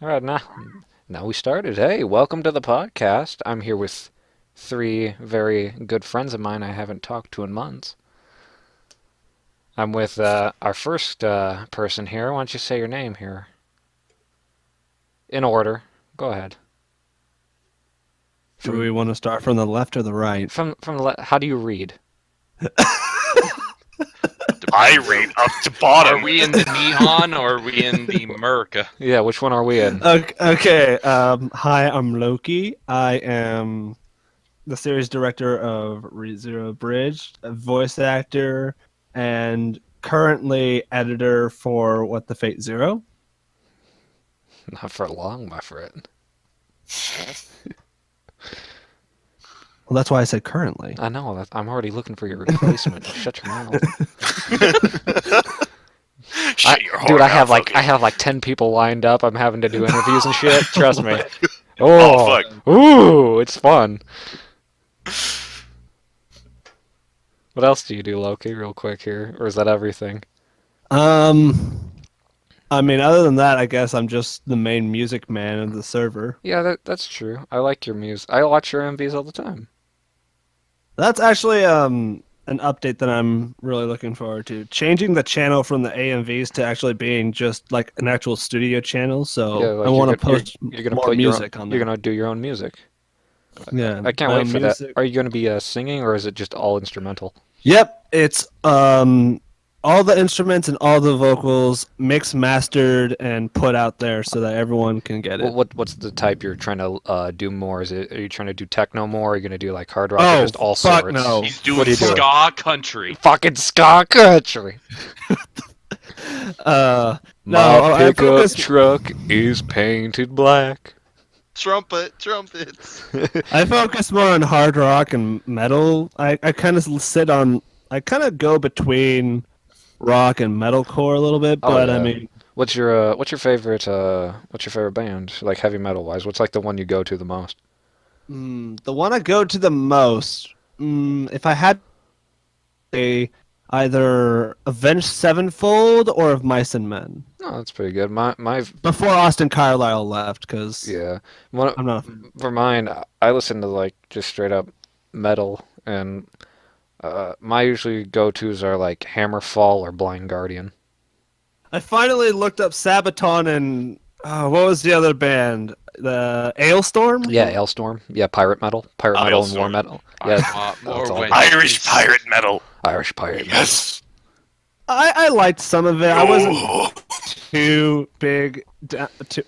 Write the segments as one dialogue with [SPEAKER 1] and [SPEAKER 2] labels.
[SPEAKER 1] All right, now we started. Hey, welcome to the podcast. I'm here with three very good friends of mine I haven't talked to in months. I'm with our first person here. Why don't you say your name here? In order. Go ahead.
[SPEAKER 2] Do
[SPEAKER 1] From
[SPEAKER 2] we want to start from the left or the right?
[SPEAKER 1] how do you read?
[SPEAKER 3] I
[SPEAKER 4] Depends.
[SPEAKER 3] read up to
[SPEAKER 4] Are
[SPEAKER 3] bottom.
[SPEAKER 4] we in the neon or are we in the America?
[SPEAKER 1] Yeah, which one are we in?
[SPEAKER 2] Okay. Hi, I'm Loki. I am the series director of ReZero Bridge, a voice actor, and currently editor for What the Fate Zero.
[SPEAKER 1] Not for long, my friend.
[SPEAKER 2] Well, that's why I said currently.
[SPEAKER 1] I know. I'm already looking for your replacement. Shut your mouth.
[SPEAKER 3] Shut your
[SPEAKER 1] Dude,
[SPEAKER 3] whore mouth, Loki.
[SPEAKER 1] I have like 10 people lined up. I'm having to do interviews and shit. Trust me.
[SPEAKER 3] Oh,
[SPEAKER 1] Oh,
[SPEAKER 3] fuck.
[SPEAKER 1] ooh, it's fun. What else do you do, Loki, real quick here? Or is that everything?
[SPEAKER 2] Um, I mean, other than that, I guess I'm just the main music man of the server.
[SPEAKER 1] Yeah, that's true. I like your music. I watch your MVs all the time.
[SPEAKER 2] That's actually an update that I'm really looking forward to. Changing the channel from the AMVs to actually being just like an actual studio channel.
[SPEAKER 1] Yeah,
[SPEAKER 2] So I
[SPEAKER 1] like
[SPEAKER 2] want to post
[SPEAKER 1] you're gonna
[SPEAKER 2] more
[SPEAKER 1] put your own,
[SPEAKER 2] music on
[SPEAKER 1] you're
[SPEAKER 2] there.
[SPEAKER 1] gonna do your own music.
[SPEAKER 2] Yeah,
[SPEAKER 1] I can't
[SPEAKER 2] my
[SPEAKER 1] wait
[SPEAKER 2] own
[SPEAKER 1] for that.
[SPEAKER 2] music.
[SPEAKER 1] Are you gonna be singing or is it just all instrumental?
[SPEAKER 2] Yep, it's all the instruments and all the vocals mixed, mastered, and put out there so that everyone can get it.
[SPEAKER 1] What's the type you're trying to do more? Are you trying to do techno more? Are you gonna do like hard rock or
[SPEAKER 2] Oh,
[SPEAKER 1] just all
[SPEAKER 2] fuck
[SPEAKER 1] sorts?
[SPEAKER 2] no.
[SPEAKER 4] He's
[SPEAKER 1] What
[SPEAKER 4] doing
[SPEAKER 1] are you doing?
[SPEAKER 4] ska country.
[SPEAKER 1] Fucking ska country.
[SPEAKER 2] No,
[SPEAKER 1] My
[SPEAKER 2] I
[SPEAKER 1] pickup
[SPEAKER 2] focus.
[SPEAKER 1] truck is painted black.
[SPEAKER 4] Trumpets.
[SPEAKER 2] I focus more on hard rock and metal. I kind of sit on. I kind of go between rock and metalcore a little bit,
[SPEAKER 1] Oh
[SPEAKER 2] but I
[SPEAKER 1] yeah.
[SPEAKER 2] mean,
[SPEAKER 1] What's your favorite band? Like heavy metal wise, what's like the one you go to the most?
[SPEAKER 2] the one I go to the most, if I had a either Avenged Sevenfold or of Mice and Men
[SPEAKER 1] Oh, that's pretty good. My
[SPEAKER 2] before Austin Carlisle left, because
[SPEAKER 1] yeah. One
[SPEAKER 2] I'm not.
[SPEAKER 1] for mine, I listen to like just straight up metal, and my usually go tos are like Hammerfall or Blind Guardian.
[SPEAKER 2] I finally looked up Sabaton and what was the other band? The Ailstorm.
[SPEAKER 1] Yeah, Hailstorm. Yeah, pirate metal and war
[SPEAKER 3] Hailstorm.
[SPEAKER 1] metal.
[SPEAKER 4] I
[SPEAKER 1] Yeah,
[SPEAKER 4] want
[SPEAKER 1] that's
[SPEAKER 4] more
[SPEAKER 1] all.
[SPEAKER 4] when
[SPEAKER 3] Irish pirate metal.
[SPEAKER 1] Irish pirate metal.
[SPEAKER 3] Yes.
[SPEAKER 2] I liked some of it. I wasn't
[SPEAKER 3] Oh.
[SPEAKER 2] too big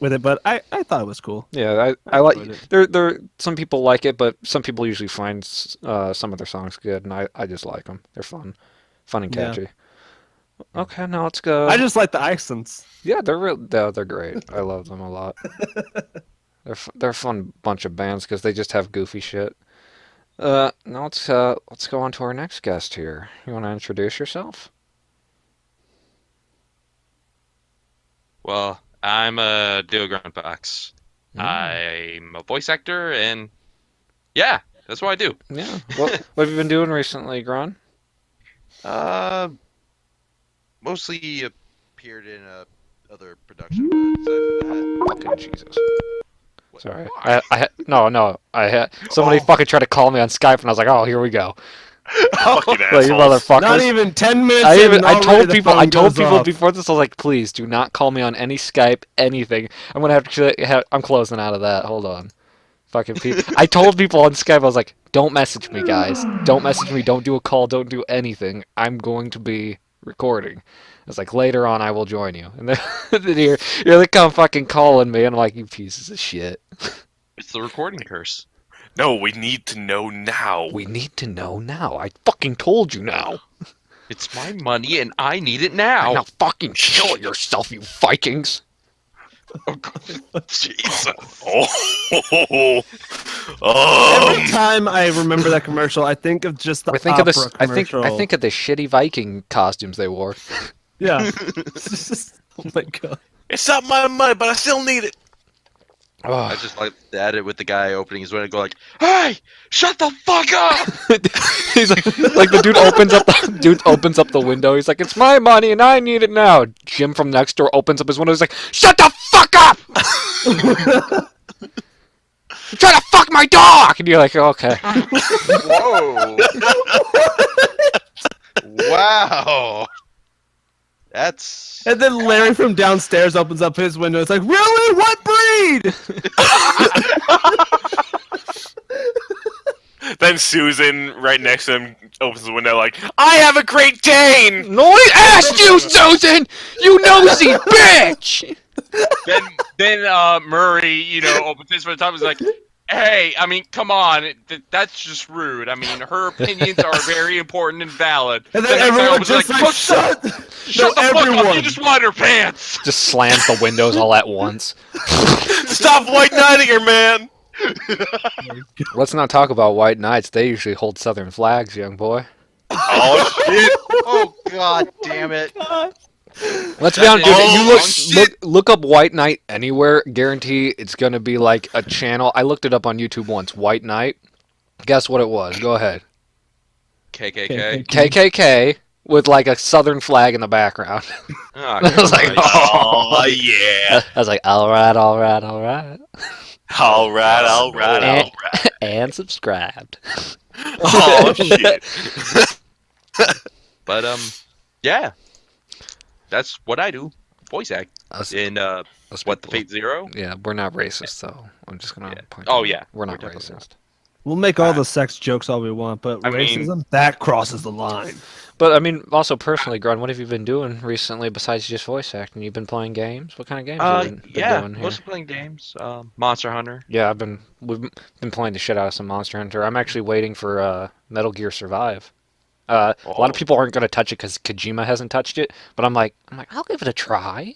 [SPEAKER 2] with it, but I thought it was cool.
[SPEAKER 1] Yeah, I
[SPEAKER 2] I
[SPEAKER 1] like
[SPEAKER 2] enjoyed it.
[SPEAKER 1] there some people like it, but some people usually find some of their songs good, and I just like them. They're fun and
[SPEAKER 2] Yeah,
[SPEAKER 1] catchy. Okay, now let's go.
[SPEAKER 2] I just like the accents.
[SPEAKER 1] Yeah, they're great. I love them a lot. They're a fun bunch of bands because they just have goofy shit. Now let's go on to our next guest here. You want to introduce yourself?
[SPEAKER 4] Well, I'm a Dale Grunbox.
[SPEAKER 1] Mm,
[SPEAKER 4] I'm a voice actor, and yeah, that's what I do.
[SPEAKER 1] yeah. What have you been doing recently, Gron?
[SPEAKER 5] Uh, Mostly appeared in other production, but aside from that,
[SPEAKER 1] Fucking Jesus.
[SPEAKER 5] what,
[SPEAKER 1] Sorry.
[SPEAKER 4] Why?
[SPEAKER 1] No. I had somebody
[SPEAKER 3] Oh.
[SPEAKER 1] fucking tried to call me on Skype, and I was like, oh, here we go.
[SPEAKER 3] Fucking
[SPEAKER 1] Like you
[SPEAKER 3] assholes.
[SPEAKER 2] Not
[SPEAKER 1] motherfuckers.
[SPEAKER 2] even 10 minutes in, and
[SPEAKER 1] I
[SPEAKER 2] already
[SPEAKER 1] told
[SPEAKER 2] the
[SPEAKER 1] people
[SPEAKER 2] phone goes off.
[SPEAKER 1] before this. I was like, please do not call me on any Skype anything. I'm gonna I'm closing out of that. Hold on. Fucking people. I told people on Skype. I was like, don't message me, guys. Don't message me. Don't do a call. Don't do anything. I'm going to be recording. I was like, later on, I will join you. And then, then here they come fucking calling me, and I'm like, you pieces of shit.
[SPEAKER 4] It's the recording curse.
[SPEAKER 3] No, we need to know now.
[SPEAKER 1] We need to know now. I fucking told you now.
[SPEAKER 4] It's my money, and I need it
[SPEAKER 1] Now
[SPEAKER 4] now.
[SPEAKER 1] fucking kill yourself, you Vikings.
[SPEAKER 4] Jesus.
[SPEAKER 3] Oh.
[SPEAKER 2] Every time I remember that commercial, I think of just the
[SPEAKER 1] I think of
[SPEAKER 2] opera
[SPEAKER 1] this.
[SPEAKER 2] commercial.
[SPEAKER 1] I think of the shitty Viking costumes they wore.
[SPEAKER 2] Yeah. It's just- oh my god.
[SPEAKER 3] It's not my money, but I still need it.
[SPEAKER 5] I just like at it with the guy opening his window and go like, "Hey, shut the fuck up!"
[SPEAKER 1] He's like the dude opens up the window. He's like, "It's my money and I need it now." Jim from next door opens up his window. He's like, "Shut the fuck up! You're trying to fuck my dog!" And you're like, "Okay."
[SPEAKER 5] Whoa! Wow, that's
[SPEAKER 2] And then Larry from downstairs opens up his window. It's like, really? What breed?
[SPEAKER 3] Then Susan, right next to him, opens the window like, I have a Great Dane!
[SPEAKER 1] No one asked you, Susan! You nosy bitch!
[SPEAKER 4] Then Murray, opens his for the top. Is like, hey, I mean, come on, that's just rude. I mean, her opinions are very important and valid.
[SPEAKER 2] And
[SPEAKER 4] The
[SPEAKER 2] then
[SPEAKER 4] next guy
[SPEAKER 2] everyone
[SPEAKER 4] opens
[SPEAKER 2] just
[SPEAKER 4] like,
[SPEAKER 2] like,
[SPEAKER 4] shut
[SPEAKER 2] shut
[SPEAKER 4] the fuck up! You just want her pants.
[SPEAKER 1] Just slams the windows all at once.
[SPEAKER 3] Stop white knighting her, man!
[SPEAKER 1] Let's not talk about white knights. They usually hold Southern flags, young boy.
[SPEAKER 3] Oh shit!
[SPEAKER 5] oh god damn it!
[SPEAKER 1] Let's be honest,
[SPEAKER 3] Oh,
[SPEAKER 1] dude. Look up White Knight anywhere. Guarantee it's gonna be like a channel. I looked it up on YouTube once. White Knight. Guess what it was? Go ahead.
[SPEAKER 4] KKK.
[SPEAKER 1] KKK with like a Southern flag in the background.
[SPEAKER 4] Oh,
[SPEAKER 1] I was like,
[SPEAKER 4] Christ.
[SPEAKER 3] Oh yeah!
[SPEAKER 1] I was like, all right, all right, all right,
[SPEAKER 3] Alright, alright.
[SPEAKER 1] and subscribed.
[SPEAKER 3] Oh shit!
[SPEAKER 4] But yeah, that's what I do. Voice act
[SPEAKER 1] Us-
[SPEAKER 4] in
[SPEAKER 1] us
[SPEAKER 4] what the
[SPEAKER 1] people-
[SPEAKER 4] Fate Zero.
[SPEAKER 1] Yeah, we're not racist though. I'm just gonna
[SPEAKER 4] Yeah.
[SPEAKER 1] point.
[SPEAKER 4] Oh
[SPEAKER 1] out.
[SPEAKER 4] yeah,
[SPEAKER 1] we're not
[SPEAKER 4] we're definitely
[SPEAKER 1] racist.
[SPEAKER 2] We'll make all the sex jokes all we want, but
[SPEAKER 4] I mean-
[SPEAKER 2] racism, that crosses the line.
[SPEAKER 1] But I mean, also personally, Grun, what have you been doing recently besides just voice acting? You've been playing games. What kind of games have you been
[SPEAKER 4] Yeah,
[SPEAKER 1] doing here?
[SPEAKER 4] mostly playing games. Monster Hunter.
[SPEAKER 1] Yeah, we've been playing the shit out of some Monster Hunter. I'm actually waiting for Metal Gear Survive. A lot of people aren't going to touch it because Kojima hasn't touched it, but I'm like, I'll give it a try.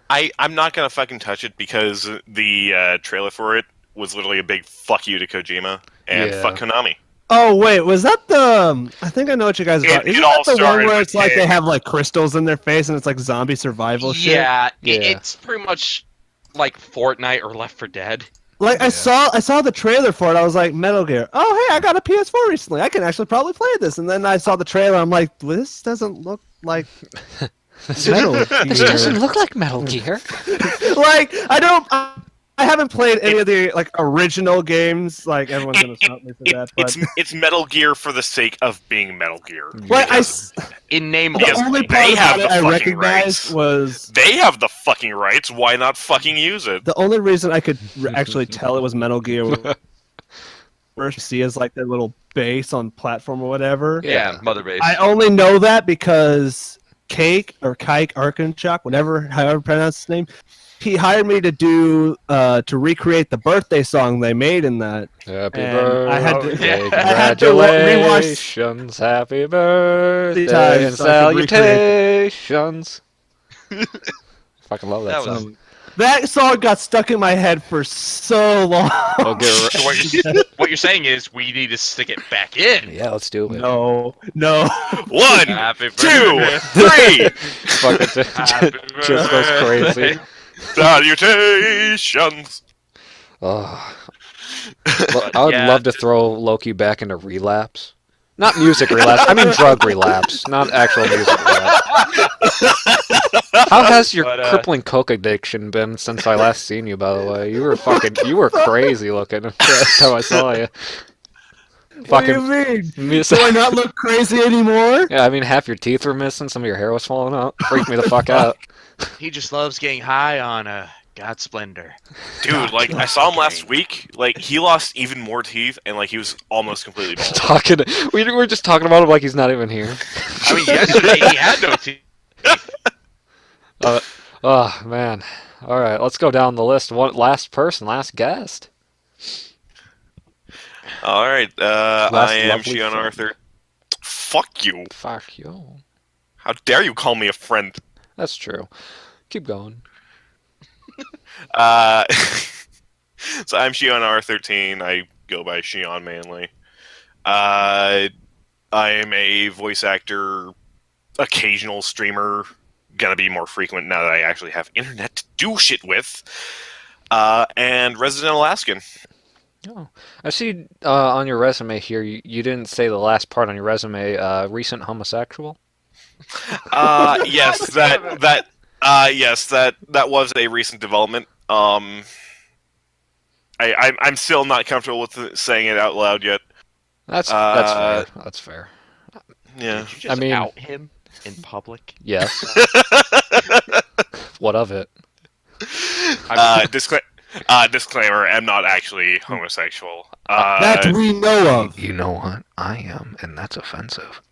[SPEAKER 3] I'm not gonna fucking touch it because the trailer for it was literally a big fuck you to Kojima and
[SPEAKER 1] Yeah.
[SPEAKER 3] fuck Konami.
[SPEAKER 2] Oh wait, was that the? I think I know what you guys are about.
[SPEAKER 3] It
[SPEAKER 2] Isn't
[SPEAKER 3] all
[SPEAKER 2] that the one
[SPEAKER 3] started
[SPEAKER 2] where
[SPEAKER 3] with
[SPEAKER 2] it's like
[SPEAKER 3] him.
[SPEAKER 2] they have like crystals in their face and it's like zombie survival shit?
[SPEAKER 4] Yeah,
[SPEAKER 1] Yeah.
[SPEAKER 4] it's pretty much like Fortnite or Left 4 Dead.
[SPEAKER 2] Like I saw the trailer for it. I was like, Metal Gear. Oh hey, I got a PS4 recently. I can actually probably play this. And then I saw the trailer. I'm like, this doesn't look like Metal
[SPEAKER 1] This
[SPEAKER 2] Gear.
[SPEAKER 1] doesn't look like Metal Gear.
[SPEAKER 2] Like I haven't played any of the like original games. Like everyone's gonna stop me for that. But
[SPEAKER 3] It's Metal Gear for the sake of being Metal Gear.
[SPEAKER 2] like
[SPEAKER 4] In name
[SPEAKER 2] the
[SPEAKER 3] Because
[SPEAKER 2] only
[SPEAKER 3] they
[SPEAKER 2] part
[SPEAKER 3] have
[SPEAKER 2] about
[SPEAKER 3] the
[SPEAKER 2] it I
[SPEAKER 3] fucking
[SPEAKER 2] recognized
[SPEAKER 3] rights.
[SPEAKER 2] was
[SPEAKER 3] They have the fucking rights. Why not fucking use it?
[SPEAKER 2] the only reason I could actually tell it was Metal Gear was first you see as like their little base on platform or whatever.
[SPEAKER 4] Yeah, Mother Base.
[SPEAKER 2] I only know that because Kike Arkanchuk, however you pronounce his name, he hired me to do to recreate the birthday song they made in that.
[SPEAKER 1] Happy
[SPEAKER 2] And
[SPEAKER 1] birthday!
[SPEAKER 2] I had
[SPEAKER 4] to-
[SPEAKER 2] I had to rewatch
[SPEAKER 1] Congratulations! Happy birthday
[SPEAKER 2] times
[SPEAKER 1] and
[SPEAKER 2] so I could recreate
[SPEAKER 1] salutations! Fucking love that,
[SPEAKER 4] That was-
[SPEAKER 1] song.
[SPEAKER 2] That song got stuck in my head for so long.
[SPEAKER 1] I'll get
[SPEAKER 4] So what you're saying is we need to stick it back in.
[SPEAKER 1] Yeah, let's do it.
[SPEAKER 2] No.
[SPEAKER 3] 1,
[SPEAKER 4] Happy
[SPEAKER 3] 2,
[SPEAKER 4] birthday.
[SPEAKER 3] 3.
[SPEAKER 1] Fucking
[SPEAKER 4] Happy
[SPEAKER 1] just goes
[SPEAKER 4] birthday.
[SPEAKER 1] crazy.
[SPEAKER 3] Salutations.
[SPEAKER 1] Oh. I would
[SPEAKER 4] yeah.
[SPEAKER 1] love to throw Loki back into relapse. Not music relapse. I mean drug relapse, not actual music relapse. How has your
[SPEAKER 4] But,
[SPEAKER 1] crippling coke addiction been since I last seen you? By the way, you were crazy looking last time I saw you.
[SPEAKER 2] What do you mean?
[SPEAKER 1] Miss-
[SPEAKER 2] Do I not look crazy anymore?
[SPEAKER 1] Yeah, I mean half your teeth were missing, some of your hair was falling out. Freaked me the fuck out.
[SPEAKER 4] He just loves getting high on God Splendor.
[SPEAKER 3] Dude, like, I saw him last week. Like, he lost even more teeth, and, like, he was almost completely bald.
[SPEAKER 1] We were just talking about him like he's not even here.
[SPEAKER 4] I mean, yesterday he had no teeth.
[SPEAKER 1] Oh man. All right, let's go down the list. One last guest.
[SPEAKER 3] Alright,
[SPEAKER 1] Last
[SPEAKER 3] I am
[SPEAKER 1] lovely
[SPEAKER 3] Xion
[SPEAKER 1] friend.
[SPEAKER 3] Arthur. Fuck you.
[SPEAKER 1] Fuck you.
[SPEAKER 3] How dare you call me a friend?
[SPEAKER 1] That's true. Keep going.
[SPEAKER 3] Uh, so I'm Xion R13. I go by Xion mainly. I am a voice actor, occasional streamer. Gonna be more frequent now that I actually have internet to do shit with. and resident Alaskan.
[SPEAKER 1] Oh, I see on your resume here, you didn't say the last part on your resume. Recent homosexual.
[SPEAKER 3] Yes, that was a recent development. I'm still not comfortable with saying it out loud yet.
[SPEAKER 1] That's fair. That's fair.
[SPEAKER 3] Yeah.
[SPEAKER 5] Did you just
[SPEAKER 1] I mean-
[SPEAKER 5] out him in public?
[SPEAKER 1] Yes. What of it?
[SPEAKER 3] Disclaimer: I'm not actually homosexual.
[SPEAKER 2] That we know of.
[SPEAKER 1] You know what? I am, and that's offensive.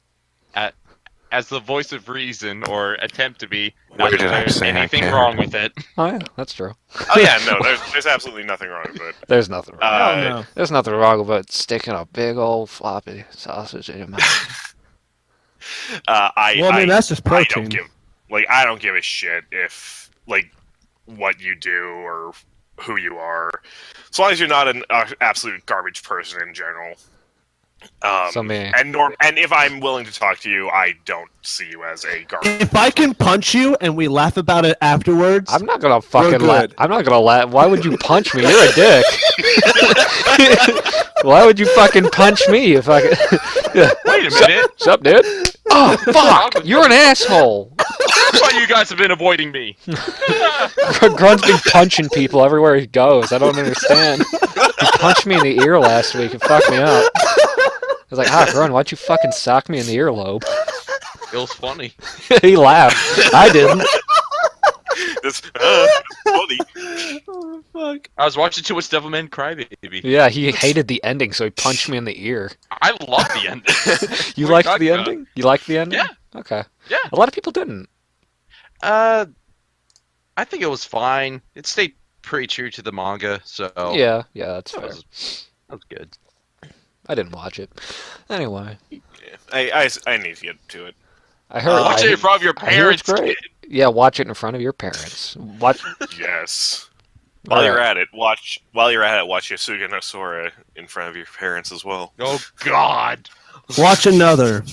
[SPEAKER 4] As the voice of reason, or attempt to be,
[SPEAKER 3] Where
[SPEAKER 4] not that
[SPEAKER 3] did I
[SPEAKER 4] there's
[SPEAKER 3] say I
[SPEAKER 4] anything
[SPEAKER 3] can't?
[SPEAKER 4] wrong with it.
[SPEAKER 1] Oh yeah, that's true.
[SPEAKER 3] Oh yeah, no, there's absolutely nothing wrong with it.
[SPEAKER 1] There's nothing wrong.
[SPEAKER 2] Oh, no.
[SPEAKER 1] There's nothing wrong about sticking a big old floppy sausage in your mouth.
[SPEAKER 2] Well, I mean, that's just
[SPEAKER 3] I
[SPEAKER 2] protein.
[SPEAKER 3] I don't give a shit if what you do or who you are, as long as you're not an absolute garbage person in general.
[SPEAKER 1] So me.
[SPEAKER 3] And if I'm willing to talk to you, I don't see you as a garbage.
[SPEAKER 2] If I can punch you and we laugh about it afterwards,
[SPEAKER 1] I'm not gonna fucking
[SPEAKER 2] We're
[SPEAKER 1] laugh.
[SPEAKER 2] good.
[SPEAKER 1] I'm not gonna laugh. Why would you punch me? You're a dick. Why would you fucking punch me if I could? Yeah.
[SPEAKER 4] Wait a minute.
[SPEAKER 1] What's up, dude? Oh fuck! You're an asshole.
[SPEAKER 4] That's why you guys have been avoiding me.
[SPEAKER 1] Gruns been punching people everywhere he goes. I don't understand. He punched me in the ear last week and fucked me up. I was like, Grun, why'd you fucking sock me in the earlobe?
[SPEAKER 5] It was funny.
[SPEAKER 1] He laughed. I didn't.
[SPEAKER 3] That's funny.
[SPEAKER 2] oh, fuck.
[SPEAKER 4] I was watching too much Devilman Crybaby.
[SPEAKER 1] Yeah, he hated the ending, so he punched me in the ear.
[SPEAKER 4] I love the ending.
[SPEAKER 1] You
[SPEAKER 4] What are
[SPEAKER 1] liked
[SPEAKER 4] you
[SPEAKER 1] the
[SPEAKER 4] talking
[SPEAKER 1] ending? You liked the ending?
[SPEAKER 4] Yeah.
[SPEAKER 1] Okay.
[SPEAKER 4] Yeah.
[SPEAKER 1] A lot of people didn't.
[SPEAKER 5] I think it was fine. It stayed pretty true to the manga, so
[SPEAKER 1] Yeah, that's
[SPEAKER 5] that
[SPEAKER 1] fair.
[SPEAKER 5] was good.
[SPEAKER 1] I didn't watch it. Anyway,
[SPEAKER 3] I need to get to it.
[SPEAKER 1] I heard.
[SPEAKER 4] Watch it in front of your
[SPEAKER 1] I hear it's
[SPEAKER 4] parents.
[SPEAKER 1] great. Yeah, watch it in front of your parents. Watch.
[SPEAKER 3] Yes. While you're at it, watch Yasuga no Sora in front of your parents as well.
[SPEAKER 4] Oh God.
[SPEAKER 2] Watch another.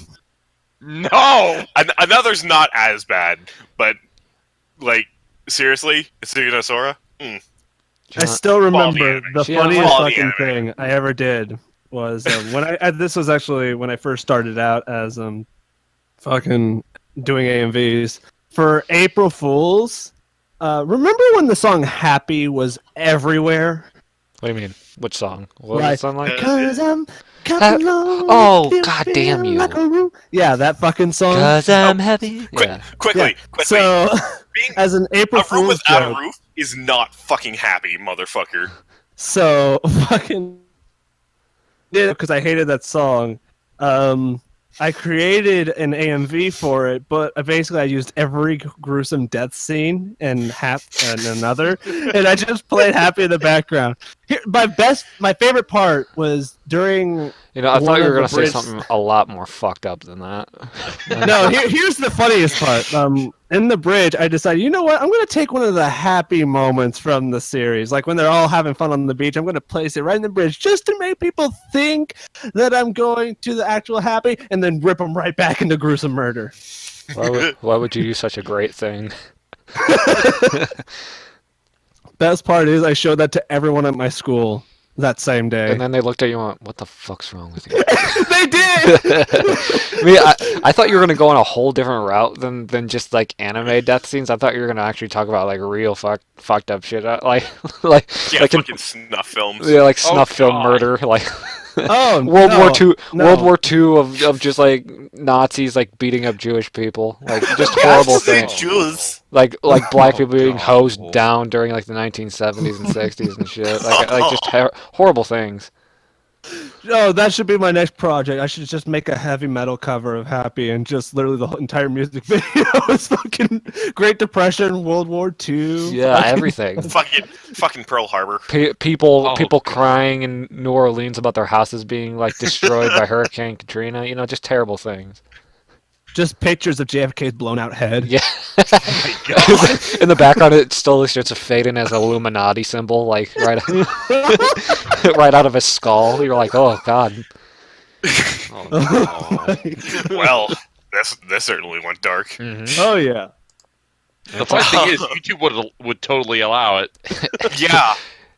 [SPEAKER 4] No.
[SPEAKER 3] Another's not as bad, but seriously, Yasuga no Sora?
[SPEAKER 2] I still remember
[SPEAKER 3] anime.
[SPEAKER 2] the
[SPEAKER 1] She
[SPEAKER 2] funniest
[SPEAKER 3] quality
[SPEAKER 2] fucking
[SPEAKER 3] anime.
[SPEAKER 2] thing I ever did was when this was actually when I first started out as fucking doing AMVs for April Fools. Remember when the song "Happy" was everywhere?
[SPEAKER 1] What do you mean? Which song? What
[SPEAKER 2] Right.
[SPEAKER 1] does it sound like?
[SPEAKER 2] Cause I'm
[SPEAKER 1] Ha-
[SPEAKER 2] lonely,
[SPEAKER 1] oh,
[SPEAKER 2] feel
[SPEAKER 1] goddamn you.
[SPEAKER 2] like a room. Yeah, that fucking song.
[SPEAKER 1] Cause I'm happy.
[SPEAKER 3] Quick,
[SPEAKER 1] Yeah.
[SPEAKER 3] quickly.
[SPEAKER 2] So,
[SPEAKER 3] Being
[SPEAKER 2] as an April
[SPEAKER 3] a room
[SPEAKER 2] Fool's
[SPEAKER 3] without
[SPEAKER 2] joke,
[SPEAKER 3] a roof is not fucking happy, motherfucker.
[SPEAKER 2] so fucking did because I hated that song. I created an AMV for it, but basically I used every gruesome death scene and another, and I just played "Happy" in the background. Here, my favorite part was during.
[SPEAKER 1] You know, I thought
[SPEAKER 2] one
[SPEAKER 1] you were
[SPEAKER 2] of
[SPEAKER 1] gonna
[SPEAKER 2] the
[SPEAKER 1] say
[SPEAKER 2] bridge-
[SPEAKER 1] something a lot more fucked up than that.
[SPEAKER 2] No, here's the funniest part. In the bridge, I decided, you know what? I'm going to take one of the happy moments from the series, like when they're all having fun on the beach. I'm going to place it right in the bridge just to make people think that I'm going to the actual happy, and then rip them right back into gruesome murder.
[SPEAKER 1] Why would you do such a great thing?
[SPEAKER 2] Best part is I showed that to everyone at my school that same day.
[SPEAKER 1] And then they looked at you and went, "What the fuck's wrong with you?"
[SPEAKER 2] They did.
[SPEAKER 1] I mean, I thought you were gonna go on a whole different route than just like anime death scenes. I thought you were gonna actually talk about like real fucked up shit, like
[SPEAKER 3] Yeah,
[SPEAKER 1] like
[SPEAKER 3] fucking snuff films.
[SPEAKER 1] yeah, like
[SPEAKER 4] Oh,
[SPEAKER 1] snuff film
[SPEAKER 4] God.
[SPEAKER 1] murder, like
[SPEAKER 2] Oh,
[SPEAKER 1] World
[SPEAKER 2] no,
[SPEAKER 1] War II,
[SPEAKER 2] no.
[SPEAKER 1] World War II of just like Nazis like beating up Jewish people, like just horrible things,
[SPEAKER 3] Jews.
[SPEAKER 1] like black people being
[SPEAKER 5] God.
[SPEAKER 1] hosed down during like the 1970s and 60s and shit, like just horrible things.
[SPEAKER 2] No, that should be my next project. I should just make a heavy metal cover of "Happy" and just literally the whole entire music video is fucking Great Depression, World War II.
[SPEAKER 1] Yeah,
[SPEAKER 2] fucking-
[SPEAKER 1] everything.
[SPEAKER 3] fucking Pearl Harbor.
[SPEAKER 1] People
[SPEAKER 4] Oh,
[SPEAKER 1] people
[SPEAKER 4] God.
[SPEAKER 1] crying in New Orleans about their houses being like destroyed by Hurricane Katrina. You know, just terrible things.
[SPEAKER 2] Just pictures of JFK's blown out head.
[SPEAKER 1] Yeah. In the background, it still looks just a fade in as an Illuminati symbol, like right, right out of his skull. You're like, oh god.
[SPEAKER 5] Oh, no.
[SPEAKER 3] Well, this certainly went dark.
[SPEAKER 1] Mhm.
[SPEAKER 2] Oh yeah.
[SPEAKER 4] The funny thing is, YouTube would totally allow it.
[SPEAKER 3] Yeah.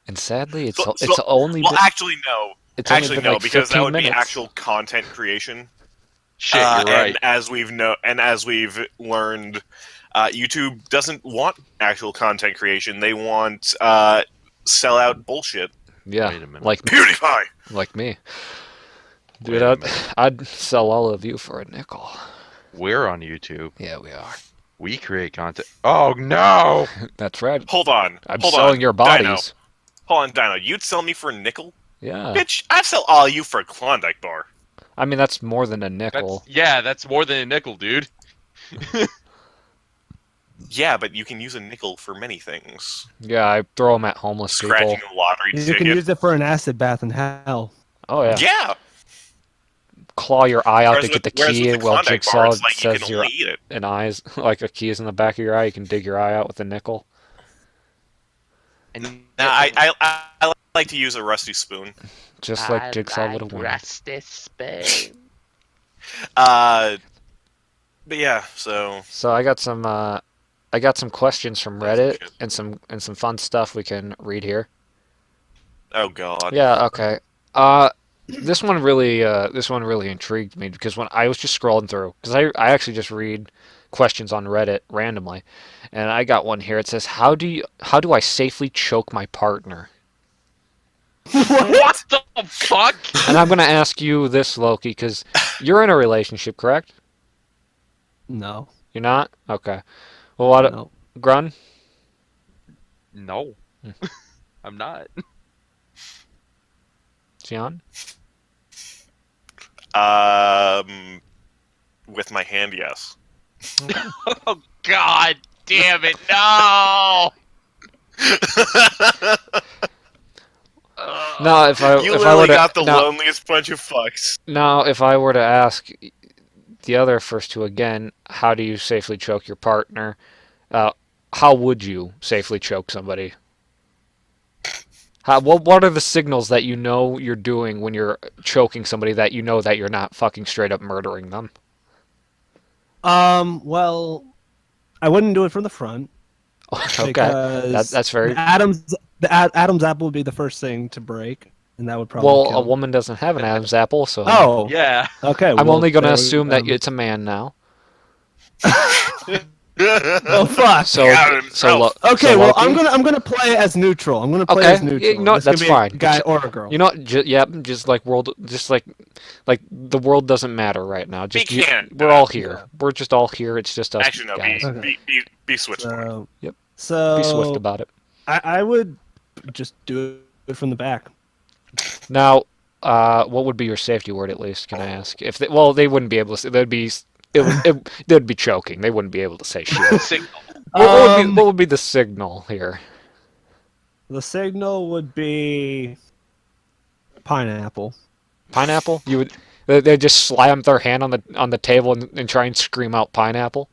[SPEAKER 1] And sadly, it's
[SPEAKER 3] So-
[SPEAKER 1] it's only
[SPEAKER 3] Well,
[SPEAKER 1] been,
[SPEAKER 3] actually, no.
[SPEAKER 1] it's only
[SPEAKER 3] Actually,
[SPEAKER 1] been
[SPEAKER 3] no,
[SPEAKER 1] like
[SPEAKER 3] because
[SPEAKER 1] 15
[SPEAKER 3] that would
[SPEAKER 1] minutes.
[SPEAKER 3] be actual content creation.
[SPEAKER 4] Shit, you're right.
[SPEAKER 3] And as we've learned, YouTube doesn't want actual content creation. They want sellout bullshit.
[SPEAKER 1] Yeah,
[SPEAKER 5] Wait a minute.
[SPEAKER 1] like
[SPEAKER 3] PewDiePie.
[SPEAKER 1] like me.
[SPEAKER 5] Wait
[SPEAKER 1] Dude,
[SPEAKER 5] a minute.
[SPEAKER 1] I'd sell all of you for a nickel.
[SPEAKER 5] We're on YouTube.
[SPEAKER 1] Yeah, we are.
[SPEAKER 5] We create content. Oh no!
[SPEAKER 1] That's right.
[SPEAKER 3] Hold on.
[SPEAKER 1] I'm
[SPEAKER 3] Hold
[SPEAKER 1] selling
[SPEAKER 3] on.
[SPEAKER 1] your
[SPEAKER 3] Dino.
[SPEAKER 1] bodies.
[SPEAKER 3] Hold on, Dino. You'd sell me for a nickel?
[SPEAKER 1] Yeah.
[SPEAKER 3] Bitch, I'd sell all of you for a Klondike bar.
[SPEAKER 1] I mean, that's more than a nickel.
[SPEAKER 4] That's more than a nickel, dude.
[SPEAKER 3] Yeah, but you can use a nickel for many things.
[SPEAKER 1] Yeah, I throw them at homeless
[SPEAKER 3] Scratching
[SPEAKER 1] people.
[SPEAKER 3] a lottery
[SPEAKER 2] You
[SPEAKER 3] ticket.
[SPEAKER 2] can use it for an acid bath in hell.
[SPEAKER 1] Oh yeah.
[SPEAKER 3] Yeah.
[SPEAKER 1] Claw your eye out
[SPEAKER 3] Whereas
[SPEAKER 1] to get the
[SPEAKER 3] whereas
[SPEAKER 1] key
[SPEAKER 3] with the
[SPEAKER 1] while
[SPEAKER 3] Klondike
[SPEAKER 1] Jigsaw
[SPEAKER 3] bar, it's like you
[SPEAKER 1] says
[SPEAKER 3] can
[SPEAKER 1] your
[SPEAKER 3] only eat it.
[SPEAKER 1] an eyes like a key is in the back of your eye. You can dig your eye out with a nickel.
[SPEAKER 5] And
[SPEAKER 3] Nah, I like to use a rusty spoon.
[SPEAKER 1] Just like Jigsaw would have won.
[SPEAKER 5] Rusty spoon.
[SPEAKER 3] But yeah, so
[SPEAKER 1] So I got some questions from Reddit
[SPEAKER 3] shit.
[SPEAKER 1] and some fun stuff we can read here.
[SPEAKER 3] oh god.
[SPEAKER 1] Yeah, okay. This one really intrigued me because when I was just scrolling through, because I actually just read questions on Reddit randomly, and I got one here. It says, how do I safely choke my partner?
[SPEAKER 4] What the fuck?
[SPEAKER 1] And I'm gonna ask you this, Loki, because you're in a relationship, correct?
[SPEAKER 2] No.
[SPEAKER 1] You're not? Okay. Well, what,
[SPEAKER 2] No.
[SPEAKER 1] Grun?
[SPEAKER 5] No. I'm not.
[SPEAKER 1] Xion?
[SPEAKER 3] With my hand, yes.
[SPEAKER 4] Oh god damn it! No.
[SPEAKER 1] No, if I
[SPEAKER 3] You
[SPEAKER 1] if I were
[SPEAKER 3] literally
[SPEAKER 1] to
[SPEAKER 3] got the
[SPEAKER 1] now,
[SPEAKER 3] loneliest bunch of fucks.
[SPEAKER 1] now, if I were to ask the other first two again, how do you safely choke your partner? How would you safely choke somebody? What are the signals that you know you're doing when you're choking somebody that you know that you're not fucking straight up murdering them?
[SPEAKER 2] Well, I wouldn't do it from the front.
[SPEAKER 1] Okay,
[SPEAKER 2] Because
[SPEAKER 1] that's very
[SPEAKER 2] the Adam's apple would be the first thing to break, and that would probably
[SPEAKER 1] well.
[SPEAKER 2] kill.
[SPEAKER 1] A woman doesn't have an Adam's apple, so
[SPEAKER 2] Oh,
[SPEAKER 4] Yeah.
[SPEAKER 2] okay.
[SPEAKER 1] I'm
[SPEAKER 2] well,
[SPEAKER 1] only going to
[SPEAKER 2] there we-
[SPEAKER 1] assume that it's a man now.
[SPEAKER 2] Oh fuck.
[SPEAKER 1] So
[SPEAKER 3] Got himself.
[SPEAKER 2] Okay,
[SPEAKER 1] so
[SPEAKER 2] well,
[SPEAKER 1] Loki-
[SPEAKER 2] I'm gonna play as neutral. I'm gonna play
[SPEAKER 1] Okay,
[SPEAKER 2] as neutral.
[SPEAKER 1] you know,
[SPEAKER 2] This could
[SPEAKER 1] that's
[SPEAKER 2] be
[SPEAKER 1] fine.
[SPEAKER 2] A guy or a girl.
[SPEAKER 1] You know, just like the world doesn't matter right now. Just
[SPEAKER 3] We can't.
[SPEAKER 1] we're all here. We're just all here. It's just us
[SPEAKER 3] Actually, no.
[SPEAKER 1] guys.
[SPEAKER 3] Be switchboard.
[SPEAKER 2] So,
[SPEAKER 1] Yep.
[SPEAKER 2] So
[SPEAKER 1] Be swift about it.
[SPEAKER 2] I would just do it from the back.
[SPEAKER 1] Now, what would be your safety word at least? Can I ask? If they wouldn't be able to. They'd be choking. They wouldn't be able to say shit.
[SPEAKER 4] Signal.
[SPEAKER 1] What would be the signal here?
[SPEAKER 2] The signal would be pineapple.
[SPEAKER 1] Pineapple? You would. They just slam their hand on the table and try and scream out pineapple.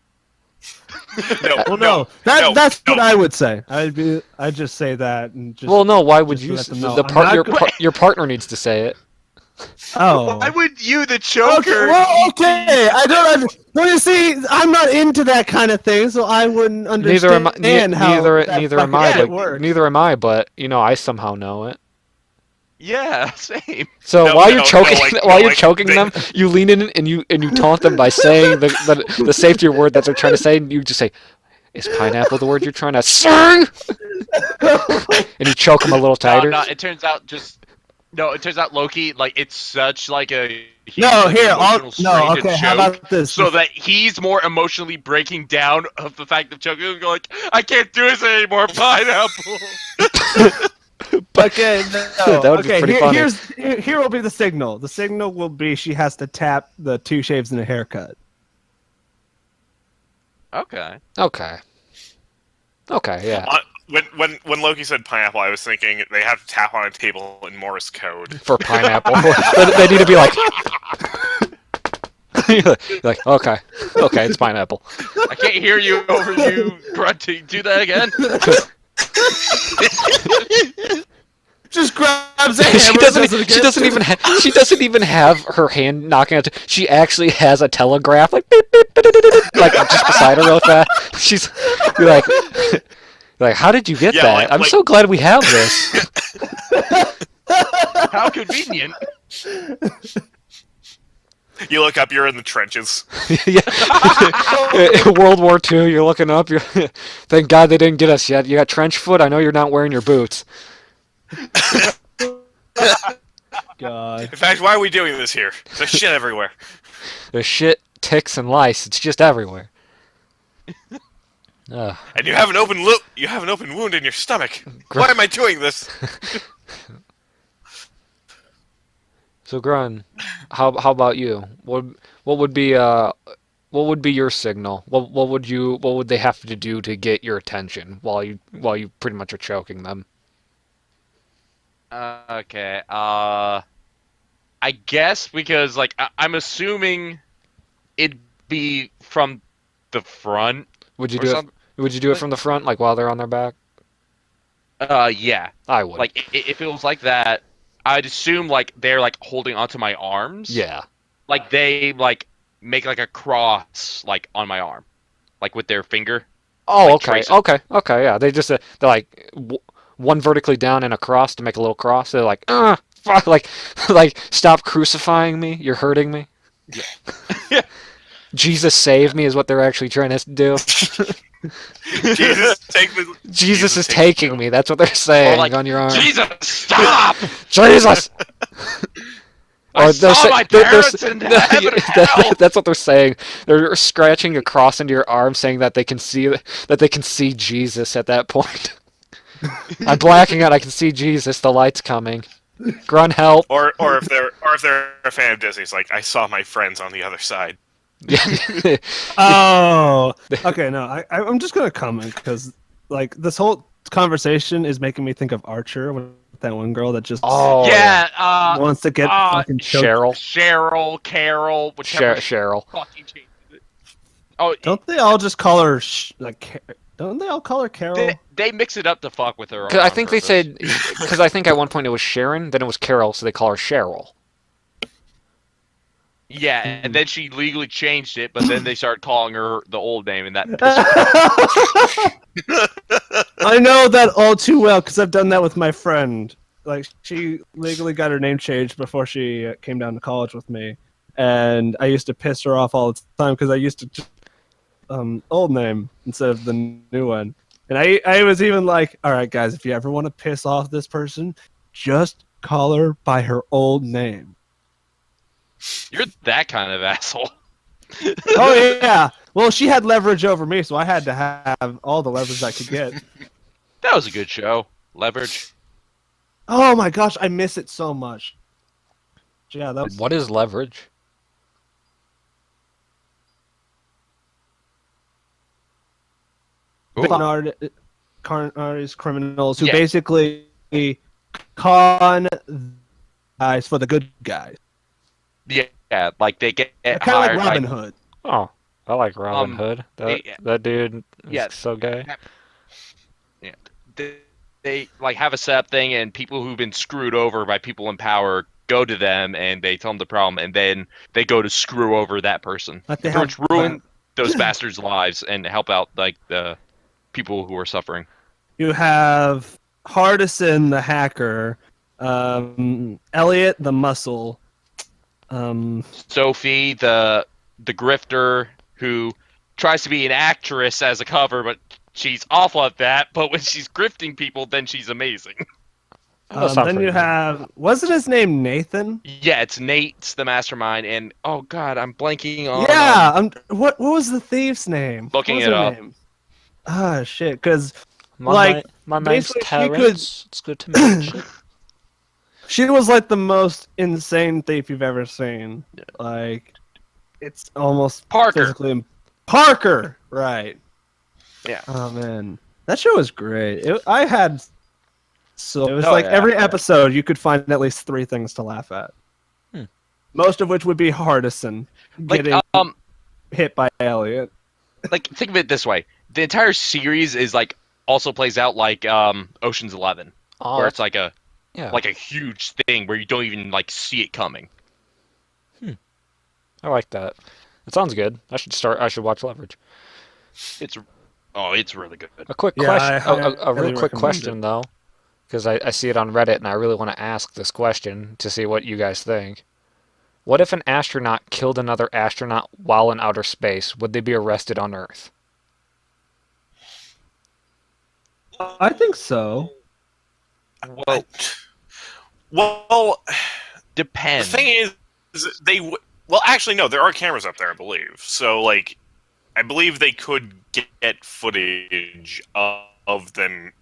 [SPEAKER 2] Well, no, that's what I would say. I'd just say that and just.
[SPEAKER 1] Well, no. Why would
[SPEAKER 2] just
[SPEAKER 1] you?
[SPEAKER 2] let them
[SPEAKER 1] The,
[SPEAKER 2] know.
[SPEAKER 1] the
[SPEAKER 2] I'm
[SPEAKER 1] part
[SPEAKER 2] not
[SPEAKER 1] your
[SPEAKER 2] go-
[SPEAKER 1] your partner needs to say it.
[SPEAKER 2] Oh.
[SPEAKER 4] Why would you, the
[SPEAKER 2] Okay,
[SPEAKER 4] choker?
[SPEAKER 2] well, okay. I don't. Well, you see, I'm not into that kind of thing, so I wouldn't
[SPEAKER 1] Neither am I.
[SPEAKER 2] understand how.
[SPEAKER 1] Neither
[SPEAKER 2] that
[SPEAKER 1] neither am
[SPEAKER 2] fucking
[SPEAKER 1] I.
[SPEAKER 2] shit
[SPEAKER 1] But
[SPEAKER 2] works.
[SPEAKER 1] neither am I. But I somehow know it.
[SPEAKER 4] Yeah, same.
[SPEAKER 1] So
[SPEAKER 3] No,
[SPEAKER 1] while
[SPEAKER 3] no,
[SPEAKER 1] you're choking,
[SPEAKER 3] no, like-
[SPEAKER 1] while
[SPEAKER 3] no,
[SPEAKER 1] you're
[SPEAKER 3] like
[SPEAKER 1] choking
[SPEAKER 3] they-
[SPEAKER 1] them, you lean in and you taunt them by saying the safety word that they're trying to say, and you just say, "Is pineapple the word you're trying to say?" And you choke them a little tighter.
[SPEAKER 4] No, it turns out Loki, like, it's such like a huge,
[SPEAKER 2] No,
[SPEAKER 4] like,
[SPEAKER 2] here,
[SPEAKER 4] emotional strain to
[SPEAKER 2] okay. How
[SPEAKER 4] choke,
[SPEAKER 2] about this?
[SPEAKER 4] so that he's more emotionally breaking down of the fact of choking and going like, I can't do this anymore, pineapple.
[SPEAKER 2] Okay, no.
[SPEAKER 1] That would be
[SPEAKER 2] okay,
[SPEAKER 1] pretty funny.
[SPEAKER 2] Here will be the signal. The signal will be she has to tap the 2 shaves and a haircut.
[SPEAKER 5] Okay.
[SPEAKER 1] Okay, yeah.
[SPEAKER 3] When Loki said pineapple, I was thinking they have to tap on a table in Morse code.
[SPEAKER 1] For pineapple, they need to be like, you're like, okay, it's pineapple.
[SPEAKER 4] I can't hear you over you grunting. Do that again.
[SPEAKER 2] Just grabs a
[SPEAKER 1] she doesn't even she doesn't even have her hand knocking out. She actually has a telegraph like beep, beep, beep, beep, beep, beep, like just beside her real fast. She's you're like, how did you get
[SPEAKER 3] Yeah,
[SPEAKER 1] that? I'm so glad we have this.
[SPEAKER 4] How convenient.
[SPEAKER 3] You look up, you're in the trenches.
[SPEAKER 1] Yeah. World War II, you're looking up. Thank God they didn't get us yet. You got trench foot. I know you're not wearing your boots.
[SPEAKER 2] God.
[SPEAKER 3] In fact, why are we doing this here? There's shit everywhere.
[SPEAKER 1] There's shit, ticks, and lice. It's just everywhere. Ugh.
[SPEAKER 3] And you have an open wound in your stomach. Why am I doing this?
[SPEAKER 1] So Grun, how about you? What would be your signal? What would they have to do to get your attention while you pretty much are choking them?
[SPEAKER 4] Okay. I guess because like I'm assuming it'd be from the front.
[SPEAKER 1] Would you
[SPEAKER 4] or
[SPEAKER 1] do it?
[SPEAKER 4] some-
[SPEAKER 1] Would you do it from the front, like while they're on their back?
[SPEAKER 4] Yeah.
[SPEAKER 1] I would.
[SPEAKER 4] Like if it was like that, I'd assume like they're like holding onto my arms.
[SPEAKER 1] Yeah.
[SPEAKER 4] Like they like make like a cross like on my arm, like with their finger.
[SPEAKER 1] Oh,
[SPEAKER 4] Like,
[SPEAKER 1] okay,
[SPEAKER 4] trace it.
[SPEAKER 1] okay, yeah. They just they're like one vertically down and across to make a little cross. They're like, fuck, like stop crucifying me. You're hurting me.
[SPEAKER 4] Yeah.
[SPEAKER 1] Jesus save me is what they're actually trying to do.
[SPEAKER 3] Jesus, take me.
[SPEAKER 1] Jesus is
[SPEAKER 3] take
[SPEAKER 1] taking me. That's what they're saying
[SPEAKER 4] like,
[SPEAKER 1] on your arm.
[SPEAKER 4] Jesus, stop!
[SPEAKER 1] Jesus.
[SPEAKER 4] I
[SPEAKER 1] they're
[SPEAKER 4] saw my parents in heaven and hell.
[SPEAKER 1] That's what they're saying. They're scratching a cross into your arm, saying that they can see Jesus at that point. I'm blacking out. I can see Jesus. The light's coming. Grun, help!
[SPEAKER 3] Or if they're a fan of Disney, it's like I saw my friends on the other side.
[SPEAKER 2] Oh, okay. No, I'm just gonna comment because like this whole conversation is making me think of Archer with that one girl that just
[SPEAKER 1] Oh
[SPEAKER 4] Yeah,
[SPEAKER 2] wants to get fucking choked.
[SPEAKER 1] Cheryl.
[SPEAKER 4] Carol, whichever
[SPEAKER 1] Cheryl.
[SPEAKER 4] fucking changes it. Oh,
[SPEAKER 2] Don't they all just call her Don't they all call her Carol?
[SPEAKER 4] they mix it up to fuck with her.
[SPEAKER 1] 'Cause I
[SPEAKER 4] on
[SPEAKER 1] think they
[SPEAKER 4] purpose.
[SPEAKER 1] said because I think at one point it was Sharon, then it was Carol, so they call her Cheryl.
[SPEAKER 4] Yeah, and then she legally changed it, but then they started calling her the old name, and that
[SPEAKER 2] I know that all too well because I've done that with my friend. Like she legally got her name changed before she came down to college with me, and I used to piss her off all the time because I used to just old name instead of the new one. And I was even like, all right, guys, if you ever want to piss off this person, just call her by her old name.
[SPEAKER 4] you're that kind of asshole.
[SPEAKER 2] Oh yeah. Well, she had leverage over me, so I had to have all the leverage I could get.
[SPEAKER 4] That was a good show. Leverage.
[SPEAKER 2] Oh my gosh, I miss it so much. Yeah, that was
[SPEAKER 1] What is leverage?
[SPEAKER 2] con artists, criminals who
[SPEAKER 4] Yeah.
[SPEAKER 2] basically con guys for the good guys.
[SPEAKER 4] Yeah, like they get
[SPEAKER 2] Kind of
[SPEAKER 4] hired.
[SPEAKER 2] like Robin Hood.
[SPEAKER 1] Oh, I like Robin Hood.
[SPEAKER 4] yeah.
[SPEAKER 1] That dude is
[SPEAKER 4] Yeah.
[SPEAKER 1] so gay.
[SPEAKER 4] They like have a setup thing, and people who've been screwed over by people in power go to them, and they tell them the problem, and then they go to screw over that person,
[SPEAKER 2] Like they
[SPEAKER 4] which
[SPEAKER 2] have
[SPEAKER 4] ruin those bastards' lives and help out like the people who are suffering.
[SPEAKER 2] You have Hardison the hacker, Elliot the muscle,
[SPEAKER 4] Sophie, the grifter, who tries to be an actress as a cover, but she's awful at that. But when she's grifting people, then she's amazing.
[SPEAKER 1] That sounds
[SPEAKER 2] then
[SPEAKER 1] pretty
[SPEAKER 2] you
[SPEAKER 1] good.
[SPEAKER 2] have wasn't his name Nathan?
[SPEAKER 4] Yeah, it's Nate's the mastermind, and oh god, I'm blanking on.
[SPEAKER 2] Yeah, what was the thief's name?
[SPEAKER 4] Looking
[SPEAKER 2] What was
[SPEAKER 4] it
[SPEAKER 2] her
[SPEAKER 4] up.
[SPEAKER 2] name? Ah, shit, because
[SPEAKER 1] My name's
[SPEAKER 2] basically she
[SPEAKER 1] Terrence. It's good to meet you.
[SPEAKER 2] she was like the most insane thief you've ever seen. Like, it's almost
[SPEAKER 4] Parker.
[SPEAKER 2] physically Parker, right?
[SPEAKER 4] Yeah.
[SPEAKER 2] Oh man, that show was great. I had so it was
[SPEAKER 4] Oh,
[SPEAKER 2] like
[SPEAKER 4] yeah,
[SPEAKER 2] every
[SPEAKER 4] yeah.
[SPEAKER 2] episode you could find at least 3 things to laugh at.
[SPEAKER 1] Hmm.
[SPEAKER 2] Most of which would be Hardison
[SPEAKER 4] Like
[SPEAKER 2] getting hit by Elliot.
[SPEAKER 4] like think of it this way: the entire series is like also plays out like Ocean's 11,
[SPEAKER 1] Oh,
[SPEAKER 4] where it's like a
[SPEAKER 1] Yeah.
[SPEAKER 4] like a huge thing where you don't even like see it coming.
[SPEAKER 1] I like that. It sounds good. I should watch Leverage.
[SPEAKER 4] It's really good.
[SPEAKER 1] A quick
[SPEAKER 2] Yeah,
[SPEAKER 1] question.
[SPEAKER 2] I
[SPEAKER 1] A real
[SPEAKER 2] highly
[SPEAKER 1] quick
[SPEAKER 2] recommend
[SPEAKER 1] question
[SPEAKER 2] it.
[SPEAKER 1] though, because I see it on Reddit and I really want to ask this question to see what you guys think. What if an astronaut killed another astronaut while in outer space? Would they be arrested on Earth?
[SPEAKER 2] I think so.
[SPEAKER 4] Well,
[SPEAKER 3] Well, the
[SPEAKER 4] depends.
[SPEAKER 3] thing is well, actually, no. There are cameras up there, I believe. So, like, I believe they could get footage of them,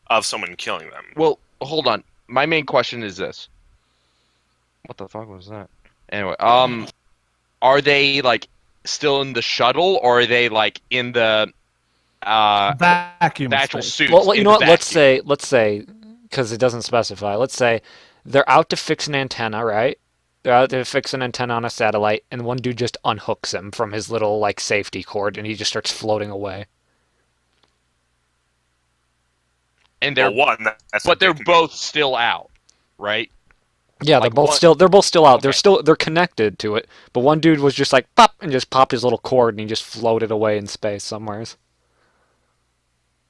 [SPEAKER 3] of someone killing them.
[SPEAKER 4] Well, hold on. My main question is this. What the fuck was that? Anyway, are they like still in the shuttle, or are they like in the
[SPEAKER 2] Vacuum
[SPEAKER 4] the actual
[SPEAKER 2] space.
[SPEAKER 4] suits?
[SPEAKER 1] Well, you
[SPEAKER 4] in
[SPEAKER 1] know
[SPEAKER 4] the
[SPEAKER 1] what? Let's
[SPEAKER 4] vacuum?
[SPEAKER 1] say, because it doesn't specify. Let's say they're out to fix an antenna, right? They're out to fix an antenna on a satellite, and one dude just unhooks him from his little like safety cord, and he just starts floating away.
[SPEAKER 4] And
[SPEAKER 3] Well, one, that's a
[SPEAKER 4] but they're
[SPEAKER 3] dick
[SPEAKER 4] both still out, right?
[SPEAKER 1] Yeah,
[SPEAKER 4] Like
[SPEAKER 1] they're both
[SPEAKER 4] what-
[SPEAKER 1] still out.
[SPEAKER 4] Okay.
[SPEAKER 1] They're connected to it. But one dude was just like pop and just popped his little cord and he just floated away in space somewheres.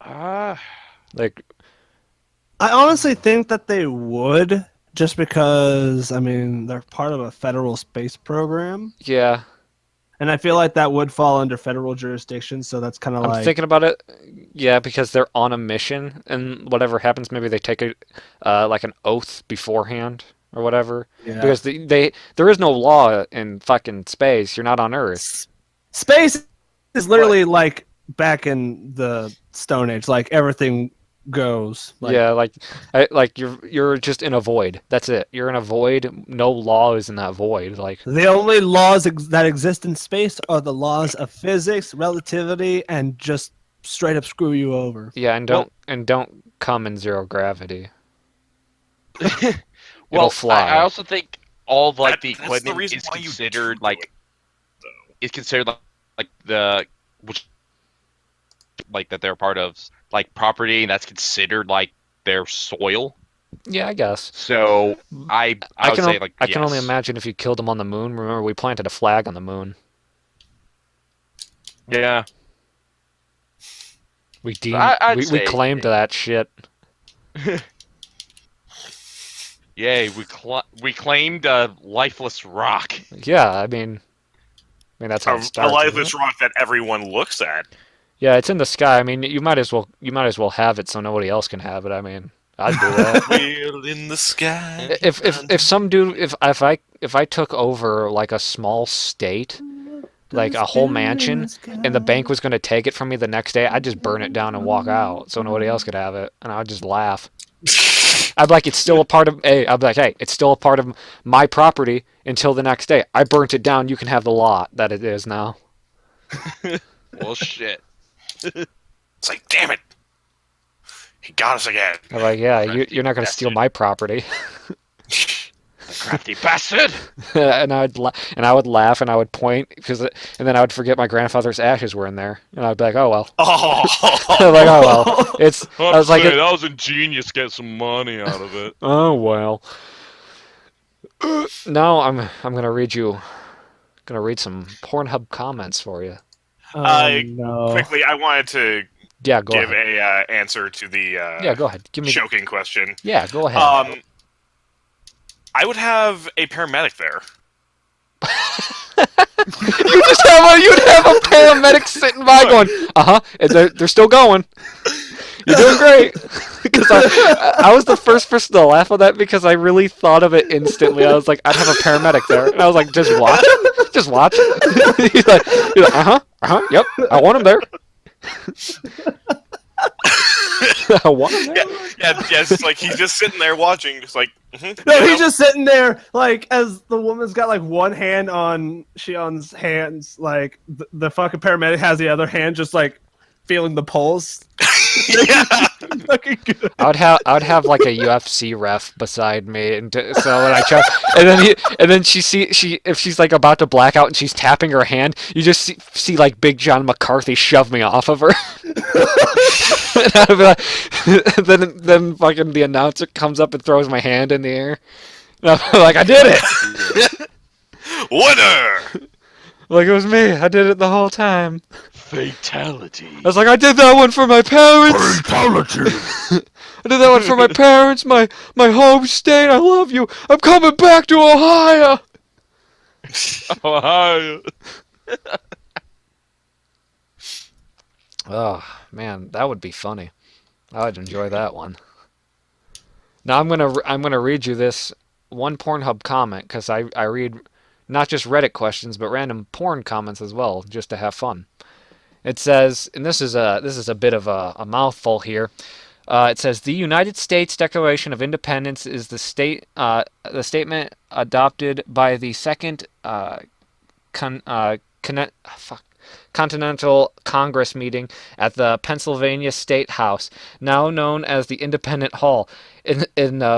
[SPEAKER 1] Like
[SPEAKER 2] I honestly think that they would, just because, I mean, they're part of a federal space program.
[SPEAKER 1] yeah,
[SPEAKER 2] And I feel like that would fall under federal jurisdiction, so that's kind of
[SPEAKER 1] I'm
[SPEAKER 2] like...
[SPEAKER 1] thinking about it. Yeah, because they're on a mission and whatever happens, maybe they take a like an oath beforehand or whatever.
[SPEAKER 2] Yeah.
[SPEAKER 1] Because there is no law in fucking space. You're not on Earth.
[SPEAKER 2] Space is literally like back in the Stone Age, like everything goes. Like,
[SPEAKER 1] Yeah, like you're just in a void. That's it. You're in a void. No law is in that void. Like
[SPEAKER 2] the only laws that exist in space are the laws of physics, relativity, and just straight up screw you over.
[SPEAKER 1] yeah, and don't come in zero gravity.
[SPEAKER 4] Well,
[SPEAKER 1] fly.
[SPEAKER 4] I also think all of like the
[SPEAKER 3] That's the
[SPEAKER 4] equipment
[SPEAKER 3] reason
[SPEAKER 4] is
[SPEAKER 3] why you
[SPEAKER 4] considered
[SPEAKER 3] do
[SPEAKER 4] like
[SPEAKER 3] it, though.
[SPEAKER 4] is considered like the which like that they're part of like property, and that's considered like their soil.
[SPEAKER 1] Yeah, I guess.
[SPEAKER 4] So I would say like
[SPEAKER 1] I can only
[SPEAKER 4] yes.
[SPEAKER 1] imagine if you killed him on the moon. Remember, we planted a flag on the moon.
[SPEAKER 4] Yeah,
[SPEAKER 1] We deemed
[SPEAKER 4] I'd
[SPEAKER 1] we
[SPEAKER 4] say-
[SPEAKER 1] claimed that shit.
[SPEAKER 4] yay, we claimed a lifeless rock.
[SPEAKER 1] Yeah, I mean that's how it
[SPEAKER 3] A
[SPEAKER 1] starts. isn't
[SPEAKER 3] lifeless
[SPEAKER 1] it?
[SPEAKER 3] rock that everyone looks at.
[SPEAKER 1] Yeah, it's in the sky. I mean, you might as well have it so nobody else can have it. I mean, I'd do that.
[SPEAKER 3] Wheel in the sky.
[SPEAKER 1] if some dude if I took over like a small state, like a whole mansion, and the bank was going to take it from me the next day, I'd just burn it down and walk out so nobody else could have it, and I'd just laugh. I'd be like, it's still a part of. Hey, I'd be like, hey, it's still a part of my property until the next day. I burnt it down. You can have the lot that it is now.
[SPEAKER 4] Well, shit.
[SPEAKER 3] It's like, damn it. He got us again.
[SPEAKER 1] I'm like, yeah,
[SPEAKER 4] Crafty
[SPEAKER 1] you're not going to steal
[SPEAKER 4] bastard.
[SPEAKER 1] my property.
[SPEAKER 4] The crafty bastard.
[SPEAKER 1] and I would laugh and I would point and then I would forget my grandfather's ashes were in there, and I'd be like, oh well.
[SPEAKER 3] Oh.
[SPEAKER 1] I'm like, oh well. I was like,
[SPEAKER 4] that was ingenious. Get some money out of it.
[SPEAKER 1] oh well. Now I'm gonna read some Pornhub comments for you.
[SPEAKER 2] no.
[SPEAKER 3] Quickly, I wanted to
[SPEAKER 1] Yeah, go
[SPEAKER 3] give
[SPEAKER 1] ahead.
[SPEAKER 3] a answer to the
[SPEAKER 1] Yeah, go ahead. Give me.
[SPEAKER 3] choking question.
[SPEAKER 1] Yeah, go ahead.
[SPEAKER 3] I would have a paramedic there.
[SPEAKER 1] You'd have a paramedic sitting by going, and they're still going. You're doing great. Because I was the first person to laugh at that because I really thought of it instantly. I was like, I'd have a paramedic there, and I was like, just watch him, just watch him. he's like, yep, I want him there. I want him there.
[SPEAKER 3] Yeah, it's like he's just sitting there watching, just like.
[SPEAKER 2] No, he's just sitting there, like, as the woman's got, like, one hand on Xion's hands, like, the fucking paramedic has the other hand just, like, feeling the pulse.
[SPEAKER 3] Yeah.
[SPEAKER 2] Fucking good.
[SPEAKER 1] I would have like a UFC ref beside me, and so when I try, and then if she's like about to black out and she's tapping her hand, you just see like Big John McCarthy shove me off of her. And I'd be like, then fucking the announcer comes up and throws my hand in the air. And I'm like, I did it!
[SPEAKER 3] Winner.
[SPEAKER 1] Like, it was me. I did it the whole time.
[SPEAKER 5] Fatality.
[SPEAKER 1] I was like, I did that one for my parents.
[SPEAKER 2] Fatality.
[SPEAKER 1] I did that one for my parents, my home state. I love you. I'm coming back to Ohio.
[SPEAKER 5] Ohio.
[SPEAKER 1] Oh man, that would be funny. I would enjoy that one. Now I'm gonna read you this one Pornhub comment because I read not just Reddit questions but random porn comments as well just to have fun. It says, and this is a bit of a mouthful here. It says the United States Declaration of Independence is the statement adopted by the Second Continental Congress meeting at the Pennsylvania State House, now known as the Independent Hall, in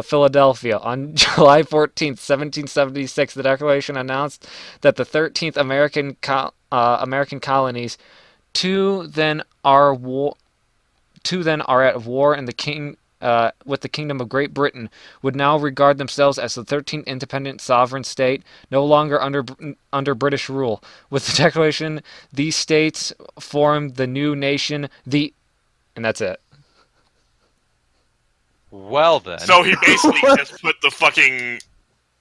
[SPEAKER 1] Philadelphia. On July 14th, 1776, the Declaration announced that the 13th American colonies, two then are at war in the with the Kingdom of Great Britain, would now regard themselves as the 13th independent sovereign state, no longer under British rule. With the Declaration, these states formed the new nation, and that's it.
[SPEAKER 5] Well then.
[SPEAKER 3] So he basically just put the fucking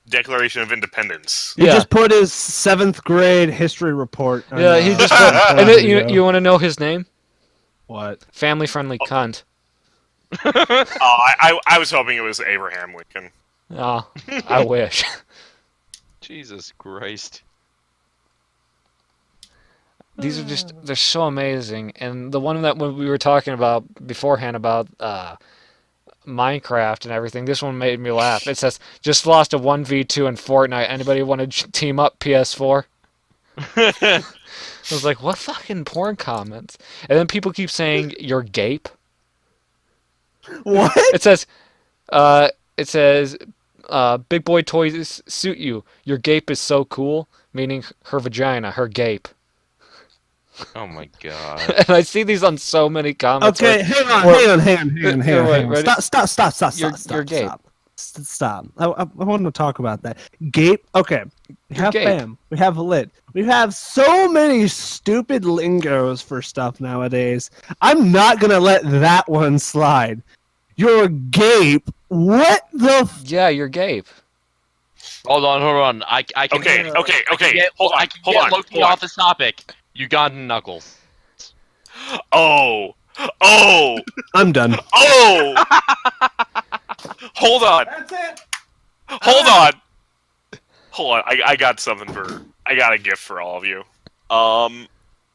[SPEAKER 3] Declaration of Independence.
[SPEAKER 2] He just put his 7th grade history report. On,
[SPEAKER 1] Yeah, he just put, and you want to know his name?
[SPEAKER 2] What?
[SPEAKER 1] Family friendly cunt.
[SPEAKER 3] I was hoping it was Abraham Lincoln.
[SPEAKER 1] Oh, I wish.
[SPEAKER 5] Jesus Christ.
[SPEAKER 1] These are they're so amazing. And the one that when we were talking about beforehand about Minecraft and everything, this one made me laugh. It says, just lost a 1v2 in Fortnite. Anybody want to team up PS4? I was like, what fucking porn comments? And then people keep saying, you're gape.
[SPEAKER 2] What?
[SPEAKER 1] It says, big boy toys suit you. Your gape is so cool, meaning her vagina, her gape.
[SPEAKER 5] Oh my god.
[SPEAKER 1] And I see these on so many comments.
[SPEAKER 2] Okay, hang on.
[SPEAKER 1] Ready?
[SPEAKER 2] Stop.
[SPEAKER 1] You're gape.
[SPEAKER 2] Stop. I want to talk about that. Gape. Okay. We have
[SPEAKER 1] gape.
[SPEAKER 2] fam. We have lit. We have so many stupid lingos for stuff nowadays. I'm not gonna let that one slide. You're gape. What the?
[SPEAKER 1] Yeah, you're gape.
[SPEAKER 5] Hold on. I can
[SPEAKER 3] Okay.
[SPEAKER 5] hold on. Loki off this topic. Ugandan knuckles.
[SPEAKER 3] Oh.
[SPEAKER 2] I'm done.
[SPEAKER 3] Oh. Hold on.
[SPEAKER 2] That's it.
[SPEAKER 3] Hold on. I got a gift for all of you.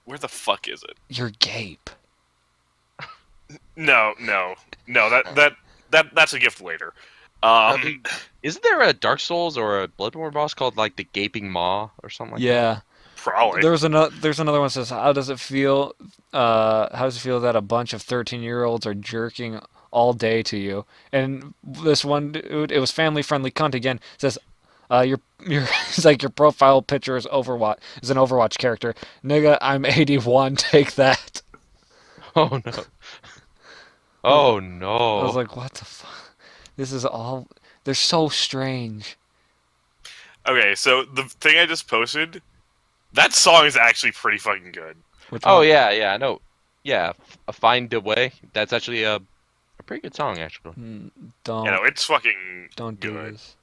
[SPEAKER 3] Where the fuck is it?
[SPEAKER 1] You're gape.
[SPEAKER 3] No. That's a gift later.
[SPEAKER 5] Isn't there a Dark Souls or a Bloodborne boss called like the Gaping Maw or something like that?
[SPEAKER 1] Yeah.
[SPEAKER 3] Probably.
[SPEAKER 1] There's another one that says, how does it feel that a bunch of 13-year-olds are jerking all day to you? And this one dude, it was family friendly cunt again, says, it's like your profile picture is an Overwatch character. Nigga, I'm 81, take that.
[SPEAKER 5] Oh no. Oh no.
[SPEAKER 1] I was like, what the fuck? This is all, they're so strange.
[SPEAKER 3] Okay, so the thing I just posted, that song is actually pretty fucking good.
[SPEAKER 5] Oh yeah, I know. Yeah, Find a Way. That's actually a pretty good song, actually.
[SPEAKER 1] Don't.
[SPEAKER 3] You know, it's fucking
[SPEAKER 1] Don't do
[SPEAKER 3] good.
[SPEAKER 1] this.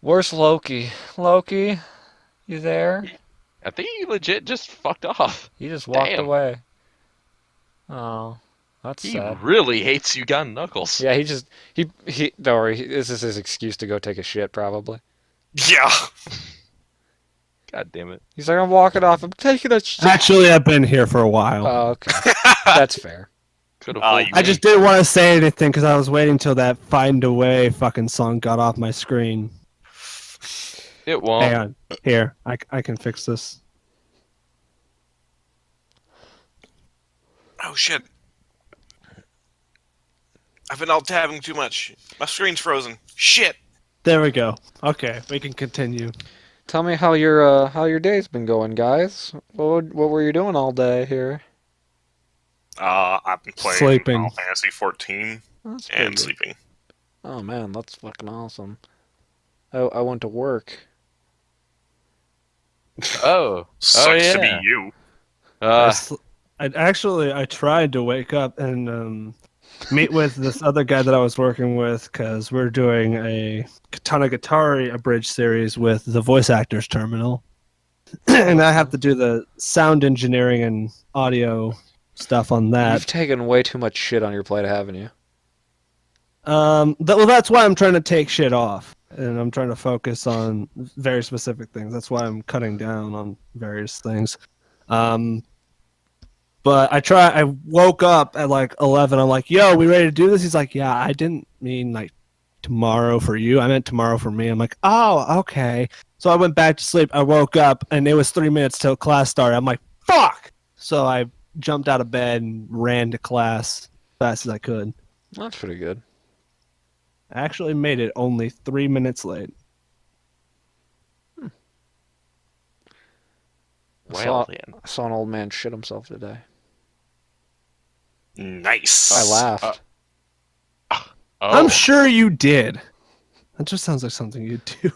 [SPEAKER 1] Where's Loki? Loki, you there?
[SPEAKER 5] I think he legit just fucked off.
[SPEAKER 1] He just walked
[SPEAKER 5] Damn.
[SPEAKER 1] away. Oh, that's
[SPEAKER 5] He
[SPEAKER 1] sad.
[SPEAKER 5] really hates Ugandan knuckles.
[SPEAKER 1] Yeah, he. Don't worry. This is his excuse to go take a shit, probably.
[SPEAKER 3] Yeah.
[SPEAKER 5] God damn it.
[SPEAKER 1] He's like, I'm walking off. I'm taking a shit.
[SPEAKER 2] Actually, I've been here for a while.
[SPEAKER 1] Oh, okay. That's fair.
[SPEAKER 5] Could have
[SPEAKER 3] Oh,
[SPEAKER 2] I just didn't want to say anything because I was waiting till that "Find a Way" fucking song got off my screen.
[SPEAKER 5] It won't.
[SPEAKER 2] Hang on, here I can fix this.
[SPEAKER 3] Oh shit! I've been alt tabbing too much. My screen's frozen. Shit.
[SPEAKER 2] There we go. Okay, we can continue.
[SPEAKER 1] Tell me how your day's been going, guys. What were you doing all day here?
[SPEAKER 3] I've been playing
[SPEAKER 2] Sleeping.
[SPEAKER 3] Final Fantasy 14
[SPEAKER 1] That's pretty
[SPEAKER 3] and
[SPEAKER 1] good.
[SPEAKER 3] sleeping.
[SPEAKER 1] Oh man, that's fucking awesome. I went to work.
[SPEAKER 4] Oh.
[SPEAKER 3] Sucks to be
[SPEAKER 4] yeah.
[SPEAKER 3] you.
[SPEAKER 2] I tried to wake up and meet with this other guy that I was working with because we're doing a Katanagatari abridged series with the voice actors terminal, and I have to do the sound engineering and audio stuff on
[SPEAKER 1] You've
[SPEAKER 2] that.
[SPEAKER 1] taken way too much shit on your plate, haven't you?
[SPEAKER 2] Well, that's why I'm trying to take shit off, and I'm trying to focus on very specific things. That's why I'm cutting down on various things. But I woke up at like 11. I'm like, yo, we ready to do this? He's like, yeah, I didn't mean like tomorrow for you. I meant tomorrow for me. I'm like, oh, okay. So I went back to sleep. I woke up and it was 3 minutes till class started. I'm like, fuck. So I jumped out of bed and ran to class as fast as I could.
[SPEAKER 1] That's pretty good.
[SPEAKER 2] I actually made it only 3 minutes late.
[SPEAKER 4] Well then.
[SPEAKER 1] I saw an old man shit himself today.
[SPEAKER 3] Nice.
[SPEAKER 1] I laughed.
[SPEAKER 4] Oh.
[SPEAKER 2] I'm sure you did. That just sounds like something you'd do.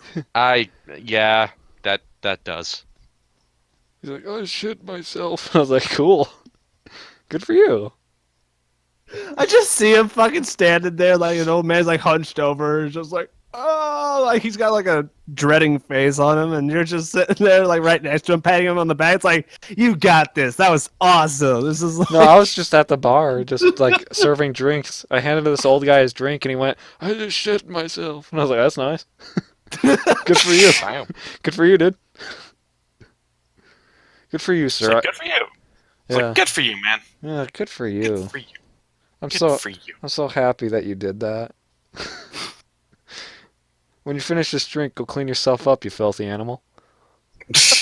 [SPEAKER 4] Yeah, that does.
[SPEAKER 1] He's like, I shit myself. I was like, cool. Good for you.
[SPEAKER 2] I just see him fucking standing there like an old man's like hunched over, just like, oh, like he's got like a dreading face on him, and you're just sitting there like right next to him, patting him on the back. It's like, you got this. That was awesome. This is like...
[SPEAKER 1] No, I was just at the bar, just like serving drinks. I handed this old guy his drink, and he went, I just shit myself. And I was like, that's nice. Good for you.
[SPEAKER 4] Damn.
[SPEAKER 1] Good for you, dude. Good for you,
[SPEAKER 3] It's
[SPEAKER 1] sir.
[SPEAKER 3] like, good for you. It's
[SPEAKER 1] Yeah.
[SPEAKER 3] like, good for you, man.
[SPEAKER 1] Yeah, good for you.
[SPEAKER 3] Good for you.
[SPEAKER 1] I'm
[SPEAKER 3] Good for you.
[SPEAKER 1] so happy that you did that. When you finish this drink, go clean yourself up, you filthy animal.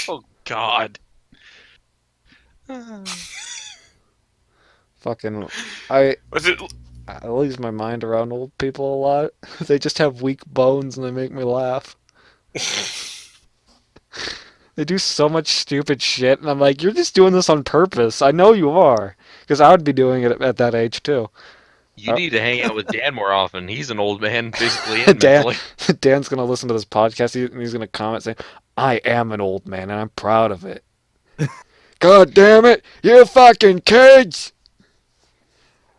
[SPEAKER 4] Oh God.
[SPEAKER 1] Fucking,
[SPEAKER 3] Was it?
[SPEAKER 1] I lose my mind around old people a lot. They just have weak bones and they make me laugh. They do so much stupid shit, and I'm like, you're just doing this on purpose. I know you are, because I would be doing it at that age too.
[SPEAKER 4] You need to hang out with Dan more often. He's an old man, physically and
[SPEAKER 1] Dan,
[SPEAKER 4] mentally.
[SPEAKER 1] Dan's gonna listen to this podcast and he's gonna comment saying, "I am an old man and I'm proud of it." God damn it, you fucking kids!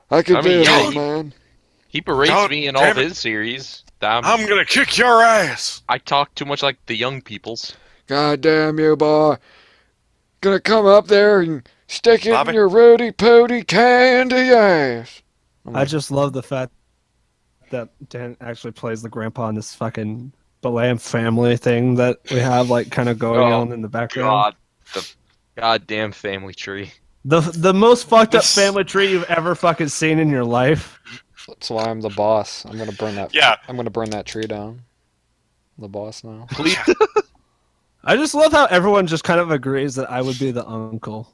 [SPEAKER 1] I could
[SPEAKER 4] I
[SPEAKER 1] be
[SPEAKER 4] mean,
[SPEAKER 1] an
[SPEAKER 4] yeah,
[SPEAKER 1] old man.
[SPEAKER 4] He berates
[SPEAKER 3] God
[SPEAKER 4] me in all
[SPEAKER 3] damn it.
[SPEAKER 4] his series.
[SPEAKER 3] I'm gonna kick your ass.
[SPEAKER 4] I talk too much like the young peoples.
[SPEAKER 1] God damn you, boy! Gonna come up there and stick it
[SPEAKER 3] Bobby?
[SPEAKER 1] in your Rudy Pooty candy ass.
[SPEAKER 2] I just love the fact that Dan actually plays the grandpa in this fucking Balam family thing that we have like kind of going
[SPEAKER 4] Oh,
[SPEAKER 2] on in the background.
[SPEAKER 4] God, the goddamn family tree.
[SPEAKER 2] The most fucked up
[SPEAKER 3] This-
[SPEAKER 2] family tree you've ever fucking seen in your life.
[SPEAKER 1] That's why I'm the boss. I'm gonna burn that.
[SPEAKER 3] Yeah.
[SPEAKER 1] I'm gonna burn that tree down. I'm the boss now.
[SPEAKER 4] Please.
[SPEAKER 2] I just love how everyone just kind of agrees that I would be the uncle.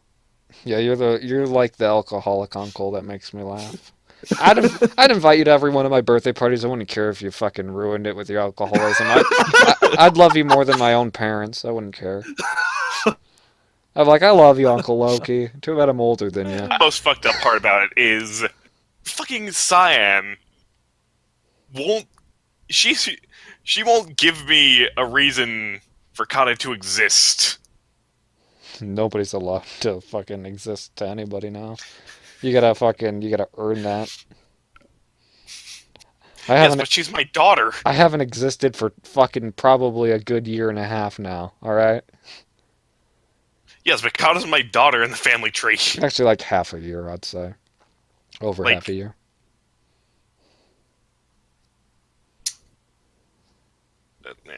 [SPEAKER 1] Yeah, you're like the alcoholic uncle that makes me laugh. I'd invite you to every one of my birthday parties. I wouldn't care if you fucking ruined it with your alcoholism. I'd love you more than my own parents. I wouldn't care. I'm like, I love you, Uncle Loki. Too bad I'm older than you.
[SPEAKER 3] The most fucked up part about it is fucking Cyan won't. She won't give me a reason for Kana to exist.
[SPEAKER 1] Nobody's allowed to fucking exist to anybody now. You gotta earn that.
[SPEAKER 3] Yes, but she's my daughter.
[SPEAKER 1] I haven't existed for fucking probably a good year and a half now, alright?
[SPEAKER 3] Yes, but Kana's my daughter in the family tree.
[SPEAKER 1] Actually, like half a year, I'd say. Over
[SPEAKER 3] Like-
[SPEAKER 1] half a year.
[SPEAKER 3] Yeah.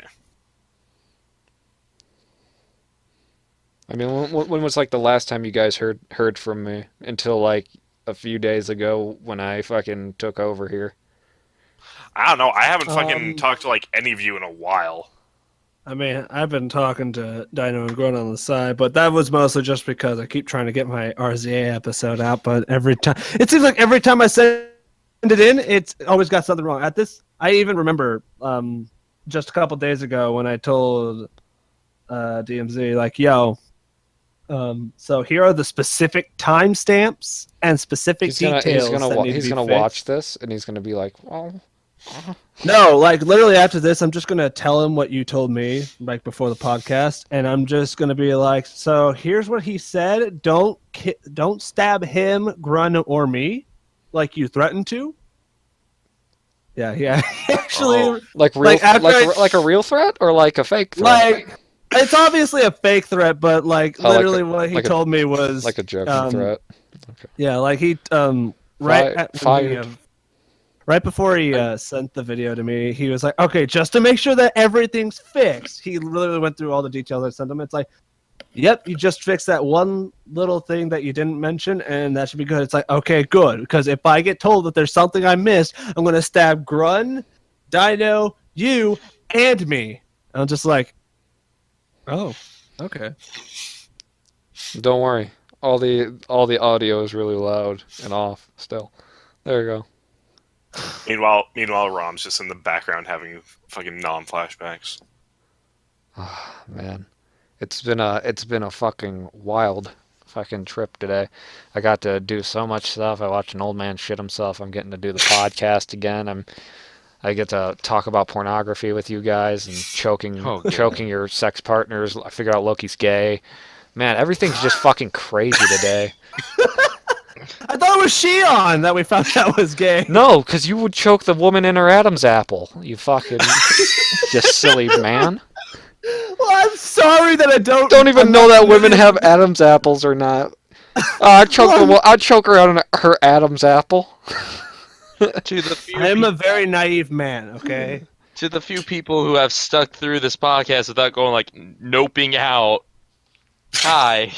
[SPEAKER 1] I mean, when was like the last time you guys heard from me? Until like a few days ago when I fucking took over here.
[SPEAKER 3] I don't know. I haven't fucking
[SPEAKER 2] Um,
[SPEAKER 3] talked to like any of you in a while.
[SPEAKER 2] I mean, I've been talking to Dino and Grunt on the side, but that was mostly just because I keep trying to get my RZA episode out, but every time it seems like every time I send it in, it's always got something wrong. At this, I even remember just a couple days ago when I told DMZ like, "Yo, so here are the specific timestamps and specific details that need to be fixed."
[SPEAKER 1] watch this and he's gonna be like, well.
[SPEAKER 2] No, like literally after this, I'm just gonna tell him what you told me, like before the podcast, and I'm just gonna be like, "So here's what he said. Don't stab him, Grun, or me, like you threatened to." Yeah, yeah. Actually,
[SPEAKER 1] Like real,
[SPEAKER 2] Like, after I-
[SPEAKER 1] like a real threat or like a fake threat?
[SPEAKER 2] like it's obviously a fake threat, but like
[SPEAKER 1] Oh, like
[SPEAKER 2] literally
[SPEAKER 1] a-
[SPEAKER 2] what he
[SPEAKER 1] like a-
[SPEAKER 2] told me was
[SPEAKER 1] like a joking
[SPEAKER 2] um,
[SPEAKER 1] threat.
[SPEAKER 2] Yeah, like he right
[SPEAKER 1] Fi-
[SPEAKER 2] at, when he,
[SPEAKER 1] fired.
[SPEAKER 2] right before he sent the video to me, he was like, "Okay, just to make sure that everything's fixed." He literally went through all the details I sent him. It's like, "Yep, you just fixed that one little thing that you didn't mention, and that should be good." It's like, "Okay, good," because if I get told that there's something I missed, I'm gonna stab Grun, Dino, you, and me. I'm just like, "Oh, okay."
[SPEAKER 1] Don't worry. All the audio is really loud and off still. There you go.
[SPEAKER 3] Meanwhile, Rom's just in the background having fucking non-flashbacks.
[SPEAKER 1] Man, it's been a fucking wild fucking trip today. I got to do so much stuff. I watched an old man shit himself. I'm getting to do the podcast again. I get to talk about pornography with you guys and choking your sex partners. I figured out Loki's gay. Man, everything's just fucking crazy today.
[SPEAKER 2] I thought it was Xion that we found out was gay.
[SPEAKER 1] No, because you would choke the woman in her Adam's apple. You fucking just silly man.
[SPEAKER 2] Well, I'm sorry that I don't.
[SPEAKER 1] Don't even
[SPEAKER 2] I'm
[SPEAKER 1] know
[SPEAKER 2] not
[SPEAKER 1] that women
[SPEAKER 2] familiar-
[SPEAKER 1] have Adam's apples or not. I'd choke her out on her Adam's apple.
[SPEAKER 4] To the few
[SPEAKER 2] I am a
[SPEAKER 4] peop-
[SPEAKER 2] very naive man. Okay.
[SPEAKER 4] to the few people who have stuck through this podcast without going like noping out. Hi.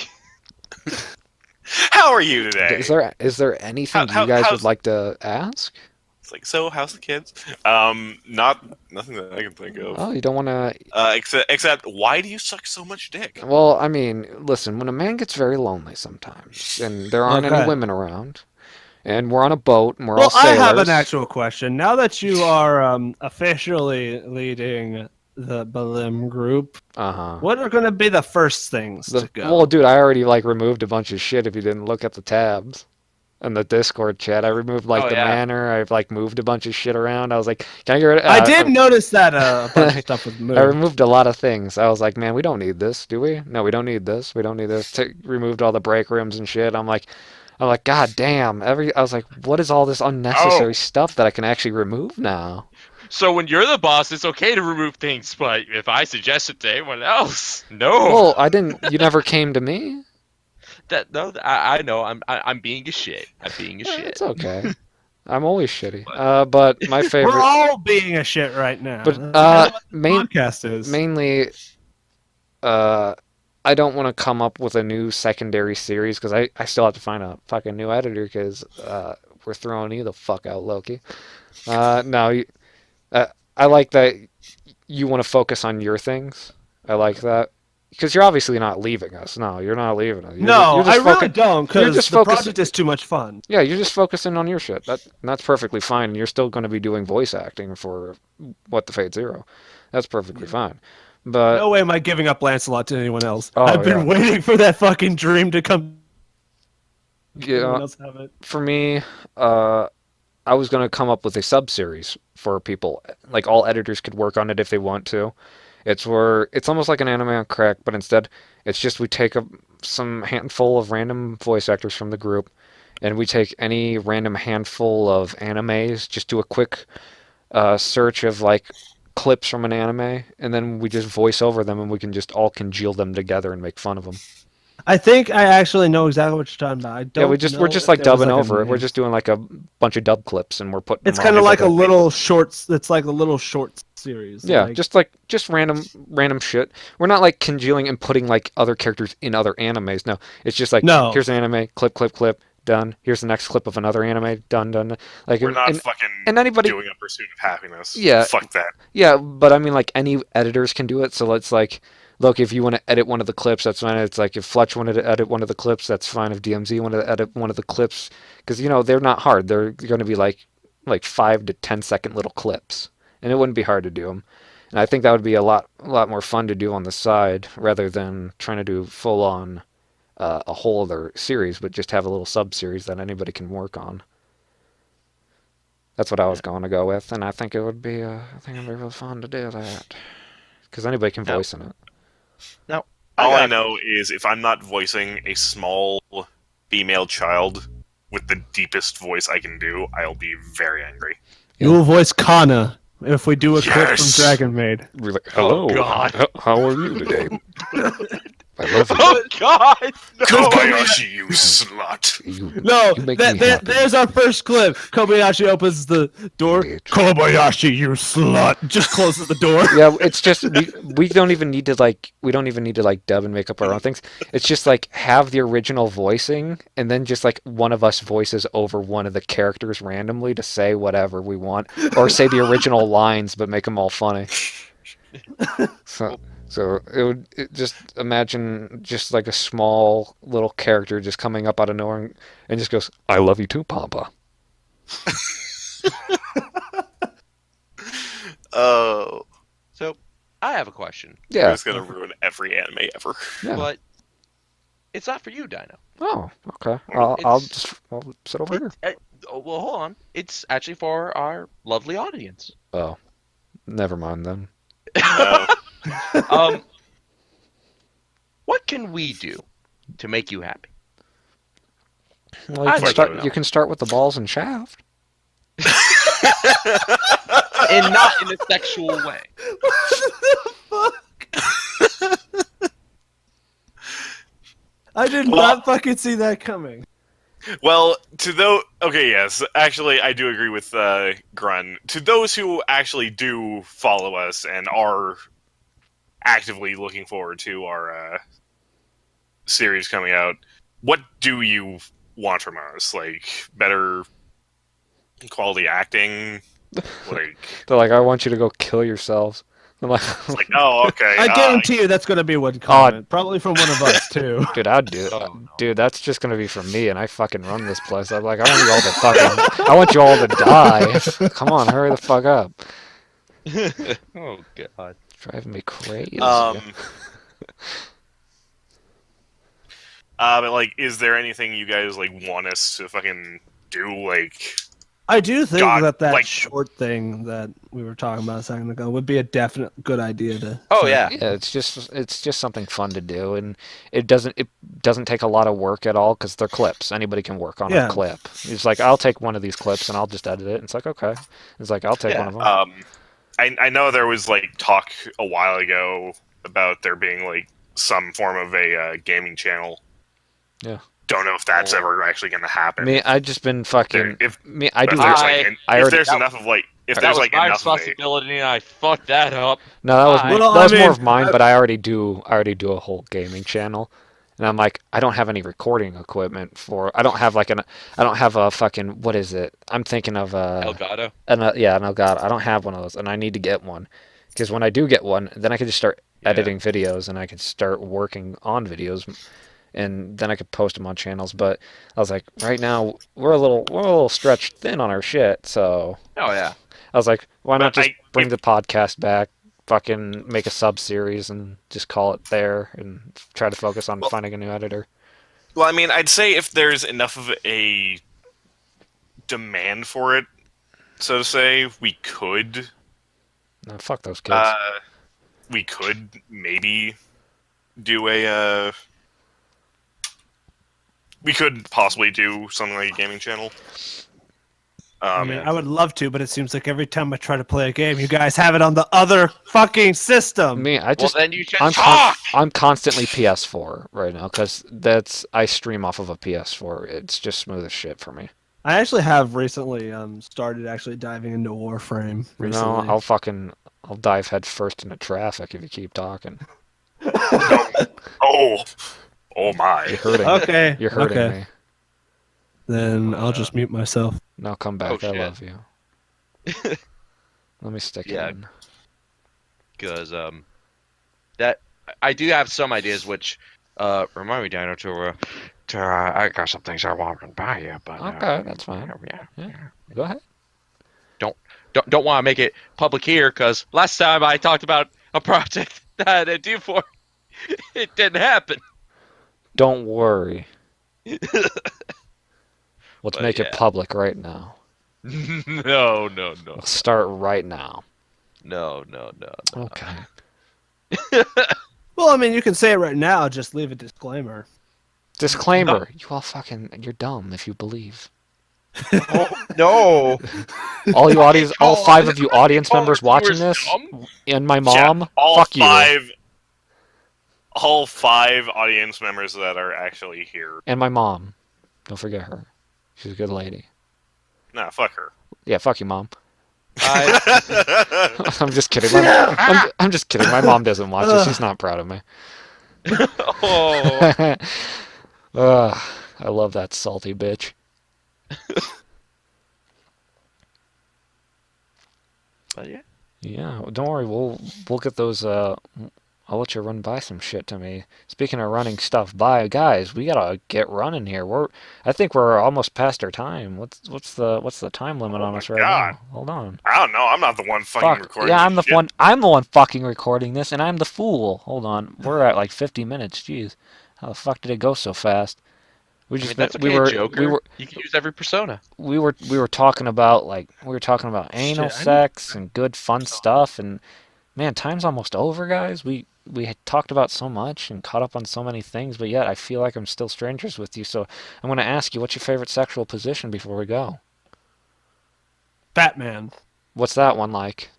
[SPEAKER 3] How are you today?
[SPEAKER 1] Is there anything
[SPEAKER 3] How-
[SPEAKER 1] you guys
[SPEAKER 3] how's-
[SPEAKER 1] would like to ask?
[SPEAKER 3] It's like, so how's the kids? Nothing that I can think of.
[SPEAKER 1] Oh, you don't want to.
[SPEAKER 3] Except, why do you suck so much dick?
[SPEAKER 1] Well, I mean, listen. When a man gets very lonely sometimes, and there aren't any
[SPEAKER 2] Okay.
[SPEAKER 1] women around, and we're on a boat, and we're
[SPEAKER 2] Well,
[SPEAKER 1] all sailors.
[SPEAKER 2] I have an actual question. Now that you are officially leading the Balim group,
[SPEAKER 1] Uh-huh.
[SPEAKER 2] what are going to be the first things to go?
[SPEAKER 1] Well, dude, I already removed a bunch of shit. If you didn't look at the tabs in the Discord chat, I removed
[SPEAKER 4] Oh,
[SPEAKER 1] the
[SPEAKER 4] yeah.
[SPEAKER 1] manor. I've moved a bunch of shit around. I was like, can I get rid of?
[SPEAKER 2] I did notice that a bunch of stuff was moved.
[SPEAKER 1] I removed a lot of things. I was like, man, we don't need this, do we? No, we don't need this. We don't need this. Removed all the break rooms and shit. I'm like, god damn. I was like, what is all this unnecessary stuff that I can actually remove now?
[SPEAKER 4] So when you're the boss, it's okay to remove things, but if I suggest it to anyone else, no.
[SPEAKER 1] Well, I didn't. You never came to me.
[SPEAKER 4] I know. I'm being a shit. I'm being a shit.
[SPEAKER 1] It's okay. I'm always shitty. But my
[SPEAKER 2] We're
[SPEAKER 1] favorite.
[SPEAKER 2] all being a shit right now.
[SPEAKER 1] But
[SPEAKER 2] That's what the
[SPEAKER 1] main,
[SPEAKER 2] podcast is.
[SPEAKER 1] mainly, I don't want to come up with a new secondary series because I still have to find a fucking new editor because we're throwing you the fuck out, Loki. No, I like that you want to focus on your things. I like that because you're obviously not leaving us. No, you're not leaving us.
[SPEAKER 2] No, I really don't,
[SPEAKER 1] you're
[SPEAKER 2] because
[SPEAKER 1] just
[SPEAKER 2] the
[SPEAKER 1] focusing-
[SPEAKER 2] project is too much fun.
[SPEAKER 1] Yeah, you're just focusing on your shit. That's perfectly fine. And you're still going to be doing voice acting for What the Fate Zero. That's perfectly fine. But
[SPEAKER 2] No way am I giving up Lancelot to anyone else.
[SPEAKER 1] Oh,
[SPEAKER 2] I've been
[SPEAKER 1] yeah.
[SPEAKER 2] waiting for that fucking dream to come. Anyone
[SPEAKER 1] yeah,
[SPEAKER 2] else have it?
[SPEAKER 1] for me, I was going to come up with a sub-series for people. Like, all editors could work on it if they want to. It's almost like an anime on crack, but instead, it's just we take some handful of random voice actors from the group, and we take any random handful of animes, just do a quick search of, clips from an anime, and then we just voice over them, and we can just all congeal them together and make fun of them.
[SPEAKER 2] I think I actually know exactly what you're talking about. I don't.
[SPEAKER 1] Yeah, we're
[SPEAKER 2] know
[SPEAKER 1] just
[SPEAKER 2] if there was,
[SPEAKER 1] dubbing
[SPEAKER 2] a
[SPEAKER 1] over it. We're
[SPEAKER 2] name.
[SPEAKER 1] just doing a bunch of dub clips, and we're putting.
[SPEAKER 2] It's
[SPEAKER 1] them
[SPEAKER 2] kind
[SPEAKER 1] on
[SPEAKER 2] of like a
[SPEAKER 1] together.
[SPEAKER 2] little shorts. It's like a little short series.
[SPEAKER 1] Yeah,
[SPEAKER 2] like-
[SPEAKER 1] just random shit. We're not congealing and putting other characters in other animes. No, it's just
[SPEAKER 2] No.
[SPEAKER 1] here's an anime, clip, done. Here's the next clip of another anime, done, done. Done. Like,
[SPEAKER 3] We're not
[SPEAKER 1] and
[SPEAKER 3] fucking
[SPEAKER 1] anybody,
[SPEAKER 3] doing a Pursuit of Happiness.
[SPEAKER 1] Yeah.
[SPEAKER 3] Fuck that.
[SPEAKER 1] yeah, but I mean, like, any editors can do it. So let's like, look, if you want to edit one of the clips, that's fine. It's like if Fletch wanted to edit one of the clips, that's fine. If DMZ wanted to edit one of the clips, because they're not hard. They're going to be like 5 to 10 second little clips, and it wouldn't be hard to do them. And I think that would be a lot more fun to do on the side rather than trying to do full on a whole other series, but just have a little sub series that anybody can work on. That's what I was going to go with, and I think it'd be really fun to do that because anybody can
[SPEAKER 5] No.
[SPEAKER 1] voice in it.
[SPEAKER 5] Now,
[SPEAKER 3] All I
[SPEAKER 5] got-
[SPEAKER 3] know is if I'm not voicing a small female child with the deepest voice I can do, I'll be very angry.
[SPEAKER 2] You will voice Kana if we do a clip from
[SPEAKER 3] Yes.
[SPEAKER 2] Dragon Maid.
[SPEAKER 1] We're like, hello,
[SPEAKER 5] God.
[SPEAKER 1] how are you today? I love you.
[SPEAKER 5] Oh God! No.
[SPEAKER 3] Kobayashi, you slut!
[SPEAKER 2] No,
[SPEAKER 1] You make me happy.
[SPEAKER 2] there's our first clip. Kobayashi opens the door.
[SPEAKER 1] Bitch.
[SPEAKER 2] Kobayashi, you slut! Just closes the door.
[SPEAKER 1] Yeah, it's just we don't even need to dub and make up our own things. It's just like have the original voicing, and then just like one of us voices over one of the characters randomly to say whatever we want, or say the original lines but make them all funny. So just imagine just like a small little character just coming up out of nowhere and just goes, "I love you too, Papa."
[SPEAKER 3] Oh,
[SPEAKER 5] So, I have a question,
[SPEAKER 1] Yeah.
[SPEAKER 3] it's gonna ruin every anime ever.
[SPEAKER 1] Yeah.
[SPEAKER 5] but it's not for you, Dino.
[SPEAKER 1] Oh, okay. I'll
[SPEAKER 5] It's-
[SPEAKER 1] sit over here.
[SPEAKER 5] Well, hold on. It's actually for our lovely audience.
[SPEAKER 1] Oh, never mind then.
[SPEAKER 3] No.
[SPEAKER 5] What can we do to make you happy?
[SPEAKER 1] Well,
[SPEAKER 5] I'd like to know.
[SPEAKER 1] you can start with the balls and shaft.
[SPEAKER 5] And not in a sexual way.
[SPEAKER 2] I did not fucking see that coming.
[SPEAKER 3] Well, okay, yes, actually, I do agree with Grun. To those who actually do follow us and are actively looking forward to our series coming out, what do you want from us? Like, better quality acting? Like,
[SPEAKER 1] They're like, I want you to go kill yourselves. I'm like,
[SPEAKER 3] it's like, oh, okay.
[SPEAKER 2] I guarantee you that's going to be one comment. Probably from one of us, too.
[SPEAKER 1] dude, I'd do it.
[SPEAKER 5] Oh, no.
[SPEAKER 1] Dude, that's just gonna be for me, and I fucking run this place. I'm like, I want you all to die. Come on, hurry the fuck up.
[SPEAKER 5] Oh God.
[SPEAKER 1] Driving me crazy.
[SPEAKER 3] but like, is there anything you guys like want us to fucking do? Like,
[SPEAKER 2] I do think
[SPEAKER 3] God,
[SPEAKER 2] that
[SPEAKER 3] like-
[SPEAKER 2] short thing that we were talking about a second ago would be a definite good idea to.
[SPEAKER 5] Oh yeah.
[SPEAKER 1] Yeah, it's just something fun to do, and it doesn't take a lot of work at all because they're clips. Anybody can work on
[SPEAKER 2] Yeah.
[SPEAKER 1] a clip. It's like I'll take one of these clips and I'll just edit it. And it's like okay. It's like I'll take
[SPEAKER 5] Yeah.
[SPEAKER 1] one of them.
[SPEAKER 3] I know there was like talk a while ago about there being like some form of a gaming channel.
[SPEAKER 1] Yeah.
[SPEAKER 3] Don't know if that's ever actually going to happen.
[SPEAKER 1] I just been fucking.
[SPEAKER 3] If
[SPEAKER 1] I do.
[SPEAKER 3] But there's,
[SPEAKER 5] I-
[SPEAKER 3] like,
[SPEAKER 1] I
[SPEAKER 3] if
[SPEAKER 1] already-
[SPEAKER 3] there's enough of like, if
[SPEAKER 5] That
[SPEAKER 3] there's
[SPEAKER 5] was
[SPEAKER 3] like
[SPEAKER 5] my
[SPEAKER 3] enough of it,
[SPEAKER 5] responsibility, and I fucked that up.
[SPEAKER 1] No, that was
[SPEAKER 5] I-
[SPEAKER 2] Well,
[SPEAKER 1] that was
[SPEAKER 2] I
[SPEAKER 1] more
[SPEAKER 2] mean,
[SPEAKER 1] of mine, but I already do a whole gaming channel. And I'm like, I don't have any recording equipment for. I don't have a fucking what is it? I'm thinking of
[SPEAKER 5] Elgato.
[SPEAKER 1] an Elgato. I don't have one of those, and I need to get one because when I do get one, then I can just start
[SPEAKER 5] Yeah.
[SPEAKER 1] editing videos, and I can start working on videos, and then I could post them on channels. But I was like, right now we're a little stretched thin on our shit, so
[SPEAKER 5] Oh yeah.
[SPEAKER 1] I was like, why not
[SPEAKER 3] But
[SPEAKER 1] just bring the podcast back, fucking make a sub series, and just call it there, and try to focus on finding a new editor.
[SPEAKER 3] well, I mean, I'd say if there's enough of a demand for it, so to say, we could
[SPEAKER 1] No, fuck those kids.
[SPEAKER 3] maybe do we could possibly do something like a gaming channel.
[SPEAKER 2] I mean, I would love to, but it seems like every time I try to play a game, you guys have it on the other fucking system.
[SPEAKER 1] I just
[SPEAKER 5] Well, then you should
[SPEAKER 1] I'm
[SPEAKER 5] talk.
[SPEAKER 1] I'm constantly PS4 right now because I stream off of a PS4. It's just smooth as shit for me.
[SPEAKER 2] I actually have recently started actually diving into Warframe.
[SPEAKER 1] You
[SPEAKER 2] Recently.
[SPEAKER 1] know, I'll dive head first into traffic if you keep talking.
[SPEAKER 3] oh my!
[SPEAKER 1] You're hurting.
[SPEAKER 2] Okay.
[SPEAKER 1] You're hurting
[SPEAKER 2] okay.
[SPEAKER 1] me.
[SPEAKER 2] then I'll just mute myself.
[SPEAKER 1] No, come back.
[SPEAKER 5] Oh,
[SPEAKER 1] I
[SPEAKER 5] shit.
[SPEAKER 1] love you. Let me stick
[SPEAKER 5] Yeah.
[SPEAKER 1] in.
[SPEAKER 5] Because that I do have some ideas, which remind me, Dino, to I got some things I want to run by you, but
[SPEAKER 1] Okay, that's fine.
[SPEAKER 5] Yeah.
[SPEAKER 1] Go ahead.
[SPEAKER 5] Don't want to make it public here, because last time I talked about a project that I had to do for it didn't happen.
[SPEAKER 1] Don't worry. Let's
[SPEAKER 5] But
[SPEAKER 1] make
[SPEAKER 5] yeah.
[SPEAKER 1] it public right now.
[SPEAKER 5] No.
[SPEAKER 1] We'll start right now.
[SPEAKER 5] No.
[SPEAKER 1] Okay.
[SPEAKER 2] Well, I mean, you can say it right now. Just leave a disclaimer.
[SPEAKER 1] Disclaimer: you all you're dumb if you believe.
[SPEAKER 5] No.
[SPEAKER 1] All you audience, all
[SPEAKER 5] Call-
[SPEAKER 1] 5 of you audience
[SPEAKER 5] call
[SPEAKER 1] members
[SPEAKER 5] our
[SPEAKER 1] watching
[SPEAKER 5] viewers
[SPEAKER 1] this,
[SPEAKER 5] dumb?
[SPEAKER 1] and my
[SPEAKER 3] Yeah,
[SPEAKER 1] mom,
[SPEAKER 3] all
[SPEAKER 1] fuck you.
[SPEAKER 3] All 5 audience members that are actually here.
[SPEAKER 1] And my mom. Don't forget her. She's a good lady.
[SPEAKER 3] Nah, fuck her.
[SPEAKER 1] Yeah, fuck you, mom.
[SPEAKER 5] I,
[SPEAKER 1] I'm just kidding. I'm just kidding. My mom doesn't watch it. She's not proud of me.
[SPEAKER 5] oh.
[SPEAKER 1] Ugh, I love that salty bitch.
[SPEAKER 5] But yeah.
[SPEAKER 1] Yeah, don't worry. We'll get those. I'll let you run by some shit to me. Speaking of running stuff by, guys, we gotta get running here. I think we're almost past our time. What's the time limit
[SPEAKER 3] Oh
[SPEAKER 1] on
[SPEAKER 3] my
[SPEAKER 1] us right
[SPEAKER 3] God.
[SPEAKER 1] now? Hold on.
[SPEAKER 3] I don't know. I'm not the one fucking
[SPEAKER 1] Fuck.
[SPEAKER 3] recording.
[SPEAKER 1] Yeah,
[SPEAKER 3] this
[SPEAKER 1] I'm the
[SPEAKER 3] shit.
[SPEAKER 1] one. I'm the one fucking recording this, and I'm the fool. Hold on. We're at like 50 minutes. Jeez, how the fuck did it go so fast?
[SPEAKER 5] I mean, that's okay, Joker. You can use every persona.
[SPEAKER 1] we were talking about anal
[SPEAKER 2] Shit, I
[SPEAKER 1] sex and good fun stuff, and man, time's almost over, guys. We had talked about so much and caught up on so many things, but yet I feel like I'm still strangers with you. So I'm going to ask you, what's your favorite sexual position before we go?
[SPEAKER 2] Batman.
[SPEAKER 1] What's that one like?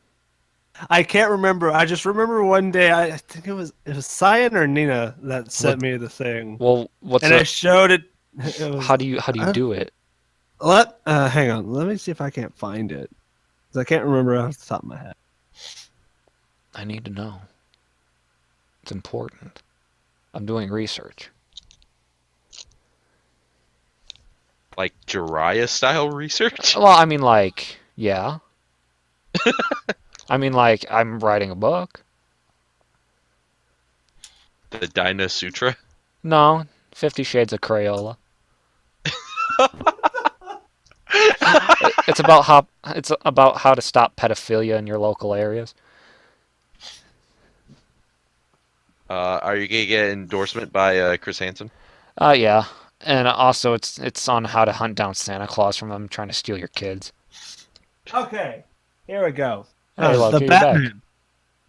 [SPEAKER 2] I can't remember. I just remember one day. I think it was Xion or Nina that sent me the thing,
[SPEAKER 1] Well,
[SPEAKER 2] and I showed it. It was,
[SPEAKER 1] how do you do it?
[SPEAKER 2] hang on. Let me see if I can't find it, 'cause I can't remember off the top of my head.
[SPEAKER 1] I need to know. It's important. I'm doing research.
[SPEAKER 5] Like Jiraiya style research?
[SPEAKER 1] Well, I mean, like, yeah. I mean, like, I'm writing a book.
[SPEAKER 5] The Dina Sutra?
[SPEAKER 1] No, 50 Shades of Crayola. It's about how to stop pedophilia in your local areas.
[SPEAKER 5] Are you gonna get endorsement by Chris Hansen?
[SPEAKER 1] Yeah, and also it's on how to hunt down Santa Claus from them trying to steal your kids.
[SPEAKER 2] Okay, here we go.
[SPEAKER 1] Hey, Loki,
[SPEAKER 2] the
[SPEAKER 1] you're back.
[SPEAKER 2] Batman.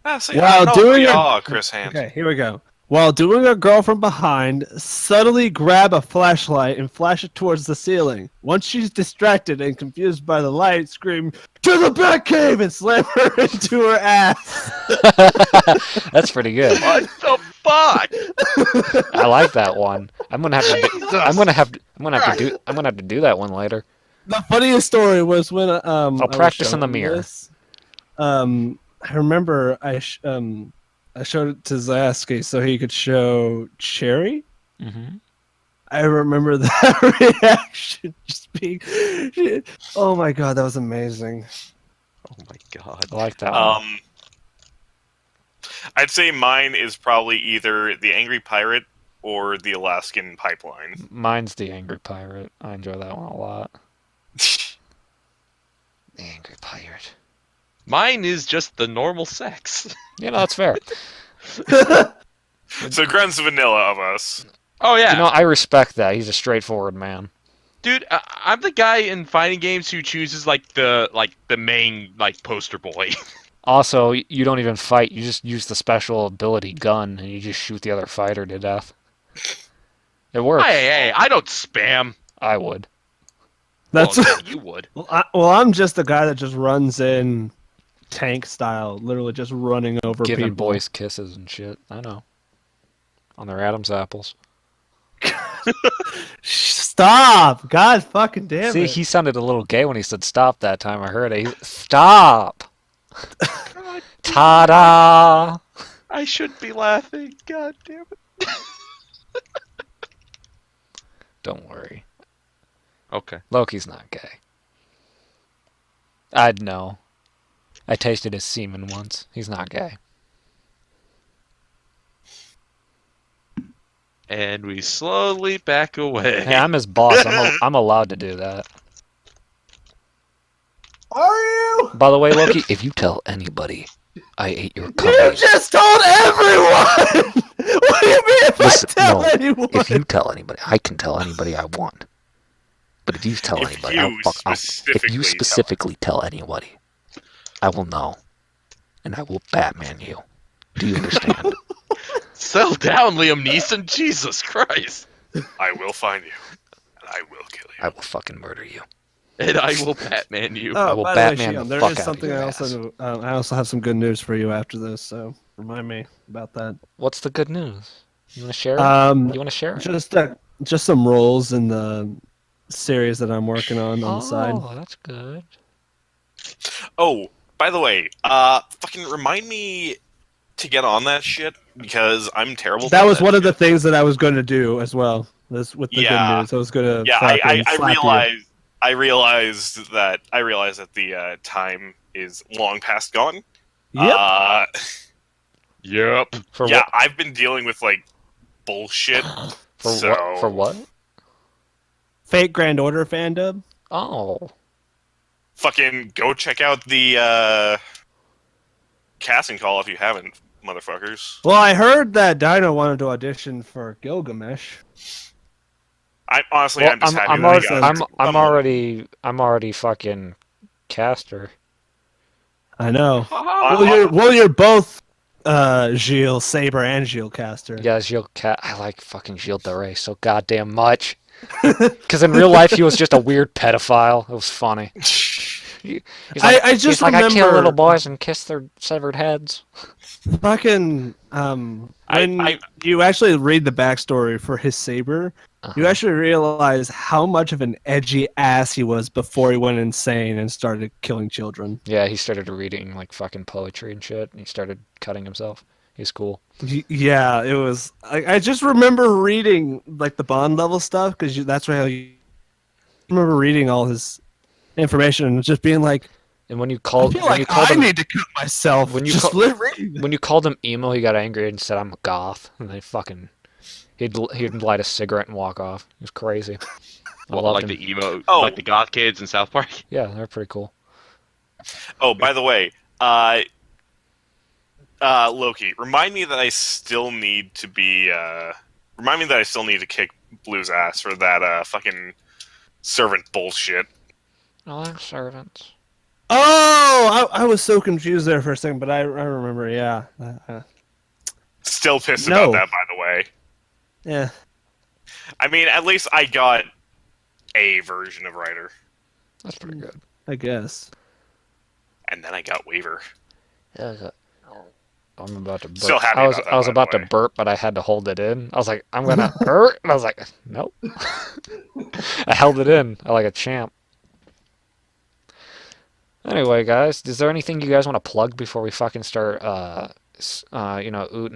[SPEAKER 3] Ah, see,
[SPEAKER 2] Wow,
[SPEAKER 3] I don't know
[SPEAKER 2] doing
[SPEAKER 3] if we
[SPEAKER 2] a-
[SPEAKER 3] are Chris Hansen.
[SPEAKER 2] Okay, here we go. While doing a girl from behind, subtly grab a flashlight and flash it towards the ceiling. Once she's distracted and confused by the light, scream, "To the Batcave!" and slam her into her ass.
[SPEAKER 1] That's pretty good.
[SPEAKER 5] What the fuck?
[SPEAKER 1] I like that one. I'm gonna have to do that one later.
[SPEAKER 2] The funniest story was when I was
[SPEAKER 1] practice in the
[SPEAKER 2] showing
[SPEAKER 1] mirror.
[SPEAKER 2] this. I remember I showed it to Zasky so he could show Cherry.
[SPEAKER 1] Mm-hmm.
[SPEAKER 2] I remember that reaction just being, oh my god, that was amazing.
[SPEAKER 5] Oh my god.
[SPEAKER 1] I like that one.
[SPEAKER 3] I'd say mine is probably either the Angry Pirate or the Alaskan Pipeline.
[SPEAKER 1] Mine's the Angry Pirate. I enjoy that one a lot. The Angry Pirate.
[SPEAKER 5] Mine is just the normal sex.
[SPEAKER 1] You know, that's fair.
[SPEAKER 3] So Gruns vanilla of us.
[SPEAKER 5] Oh yeah.
[SPEAKER 1] You know, I respect that. He's a straightforward man.
[SPEAKER 5] Dude, I'm the guy in fighting games who chooses the main poster boy.
[SPEAKER 1] Also, you don't even fight. You just use the special ability gun, and you just shoot the other fighter to death. It works.
[SPEAKER 5] Hey, I don't spam.
[SPEAKER 1] I would.
[SPEAKER 2] That's
[SPEAKER 5] Well, you would.
[SPEAKER 2] well, I'm just the guy that just runs in tank style, literally just running over
[SPEAKER 1] Giving
[SPEAKER 2] people.
[SPEAKER 1] boys kisses and shit. I know. On their Adam's apples.
[SPEAKER 2] Stop! God fucking damn
[SPEAKER 1] See,
[SPEAKER 2] it!
[SPEAKER 1] he sounded a little gay when he said stop that time. I heard it. Stop!
[SPEAKER 5] God,
[SPEAKER 1] Ta-da!
[SPEAKER 5] I should be laughing. God damn it.
[SPEAKER 1] Don't worry.
[SPEAKER 4] Okay.
[SPEAKER 1] Loki's not gay. I'd know. I tasted his semen once. He's not gay.
[SPEAKER 4] And we slowly back away.
[SPEAKER 1] Hey, I'm his boss. I'm allowed to do that.
[SPEAKER 2] Are you?
[SPEAKER 1] By the way, Loki, if you tell anybody I ate your
[SPEAKER 2] You
[SPEAKER 1] cookies,
[SPEAKER 2] just told everyone! What do you mean if
[SPEAKER 1] listen,
[SPEAKER 2] I tell
[SPEAKER 1] no,
[SPEAKER 2] anyone?
[SPEAKER 1] if you tell anybody, I can tell anybody I want. But if you tell
[SPEAKER 3] If
[SPEAKER 1] anybody,
[SPEAKER 3] you
[SPEAKER 1] if you specifically tell anybody, I will know, and I will Batman you. Do you understand?
[SPEAKER 4] Settle down, Liam Neeson. Jesus Christ.
[SPEAKER 3] I will find you, and I will kill you.
[SPEAKER 1] I will fucking murder you.
[SPEAKER 4] And I will Batman you.
[SPEAKER 1] I
[SPEAKER 2] Oh,
[SPEAKER 1] will
[SPEAKER 2] by the way,
[SPEAKER 1] Batman
[SPEAKER 2] Xion,
[SPEAKER 1] the
[SPEAKER 2] there
[SPEAKER 1] fuck
[SPEAKER 2] is
[SPEAKER 1] out of
[SPEAKER 2] something
[SPEAKER 1] your
[SPEAKER 2] I also have some good news for you after this, so remind me about that.
[SPEAKER 1] What's the good news? You want to share it? You want to share it?
[SPEAKER 2] Just some roles in the series that I'm working on the side.
[SPEAKER 1] Oh, that's good.
[SPEAKER 3] Oh, by the way, fucking remind me to get on that shit because I'm terrible.
[SPEAKER 2] That
[SPEAKER 3] at
[SPEAKER 2] was one of the
[SPEAKER 3] shit.
[SPEAKER 2] things that I was going to do as well. This with the
[SPEAKER 3] Yeah.
[SPEAKER 2] good news. I was going to
[SPEAKER 3] Yeah,
[SPEAKER 2] fucking
[SPEAKER 3] I
[SPEAKER 2] slap
[SPEAKER 3] realized. I realized that the time is long past gone.
[SPEAKER 2] you. Yep.
[SPEAKER 4] Yep.
[SPEAKER 1] For
[SPEAKER 3] Yeah,
[SPEAKER 1] what?
[SPEAKER 3] I've been dealing with like bullshit.
[SPEAKER 1] For
[SPEAKER 3] so
[SPEAKER 1] what? For what?
[SPEAKER 2] Fate Grand Order fandom.
[SPEAKER 1] Oh,
[SPEAKER 3] fucking go check out the casting call if you haven't, motherfuckers.
[SPEAKER 2] Well, I heard that Dino wanted to audition for Gilgamesh.
[SPEAKER 3] I honestly,
[SPEAKER 1] well,
[SPEAKER 3] I'm just happy
[SPEAKER 2] I'm
[SPEAKER 3] that
[SPEAKER 2] already-
[SPEAKER 3] I got
[SPEAKER 1] I'm already fucking caster.
[SPEAKER 2] I know.
[SPEAKER 3] Uh,
[SPEAKER 2] Well, you're both Gilles Saber and Gilles Caster.
[SPEAKER 1] Yeah, Gilles Cat. I like fucking Gilles de Rais so goddamn much. Because in real life, he was just a weird pedophile. It was funny. He's like,
[SPEAKER 2] I just
[SPEAKER 1] he's like, I kill
[SPEAKER 2] remember-
[SPEAKER 1] little boys and kiss their severed heads.
[SPEAKER 2] Fucking when you actually read the backstory for his saber, you
[SPEAKER 1] Uh-huh.
[SPEAKER 2] actually realize how much of an edgy ass he was before he went insane and started killing children.
[SPEAKER 1] Yeah, he started reading like fucking poetry and shit. And he started cutting himself. He's cool.
[SPEAKER 2] Yeah, it was. I just remember reading like the Bond level stuff because that's how you remember reading all his information and just being like,
[SPEAKER 1] And when you
[SPEAKER 2] I
[SPEAKER 1] called,
[SPEAKER 2] feel
[SPEAKER 1] when
[SPEAKER 2] like
[SPEAKER 1] you called
[SPEAKER 2] I
[SPEAKER 1] him,
[SPEAKER 2] need to cut myself.
[SPEAKER 1] when you
[SPEAKER 2] just
[SPEAKER 1] call-
[SPEAKER 2] reading.
[SPEAKER 1] when you called him emo, he got angry and said, "I'm a goth." And they fucking, he'd light a cigarette and walk off. It was crazy. I
[SPEAKER 4] What,
[SPEAKER 1] loved
[SPEAKER 4] like
[SPEAKER 1] him.
[SPEAKER 4] the emo,
[SPEAKER 3] Oh.
[SPEAKER 4] like the goth kids in South Park?
[SPEAKER 1] Yeah, they're pretty cool.
[SPEAKER 3] Oh, by the way, Loki, remind me that I still need to be. Remind me that I still need to kick Blue's ass for that fucking servant bullshit.
[SPEAKER 1] Oh, they're servants.
[SPEAKER 2] Oh, I was so confused there for a second, but I remember. Yeah,
[SPEAKER 3] Still pissed
[SPEAKER 2] No.
[SPEAKER 3] about that, by the way.
[SPEAKER 2] yeah.
[SPEAKER 3] I mean, at least I got a version of Ryder,
[SPEAKER 1] That's pretty good.
[SPEAKER 2] I guess.
[SPEAKER 3] and then I got Waiver.
[SPEAKER 1] Yeah, I'm about to burp.
[SPEAKER 3] Still happy
[SPEAKER 1] I was
[SPEAKER 3] about that,
[SPEAKER 1] I was
[SPEAKER 3] by the
[SPEAKER 1] about to
[SPEAKER 3] way.
[SPEAKER 1] burp, but I had to hold it in. I was like, I'm gonna burp, and I was like, nope. I held it in like a champ. Anyway, guys, is there anything you guys want to plug before we fucking start, ootin'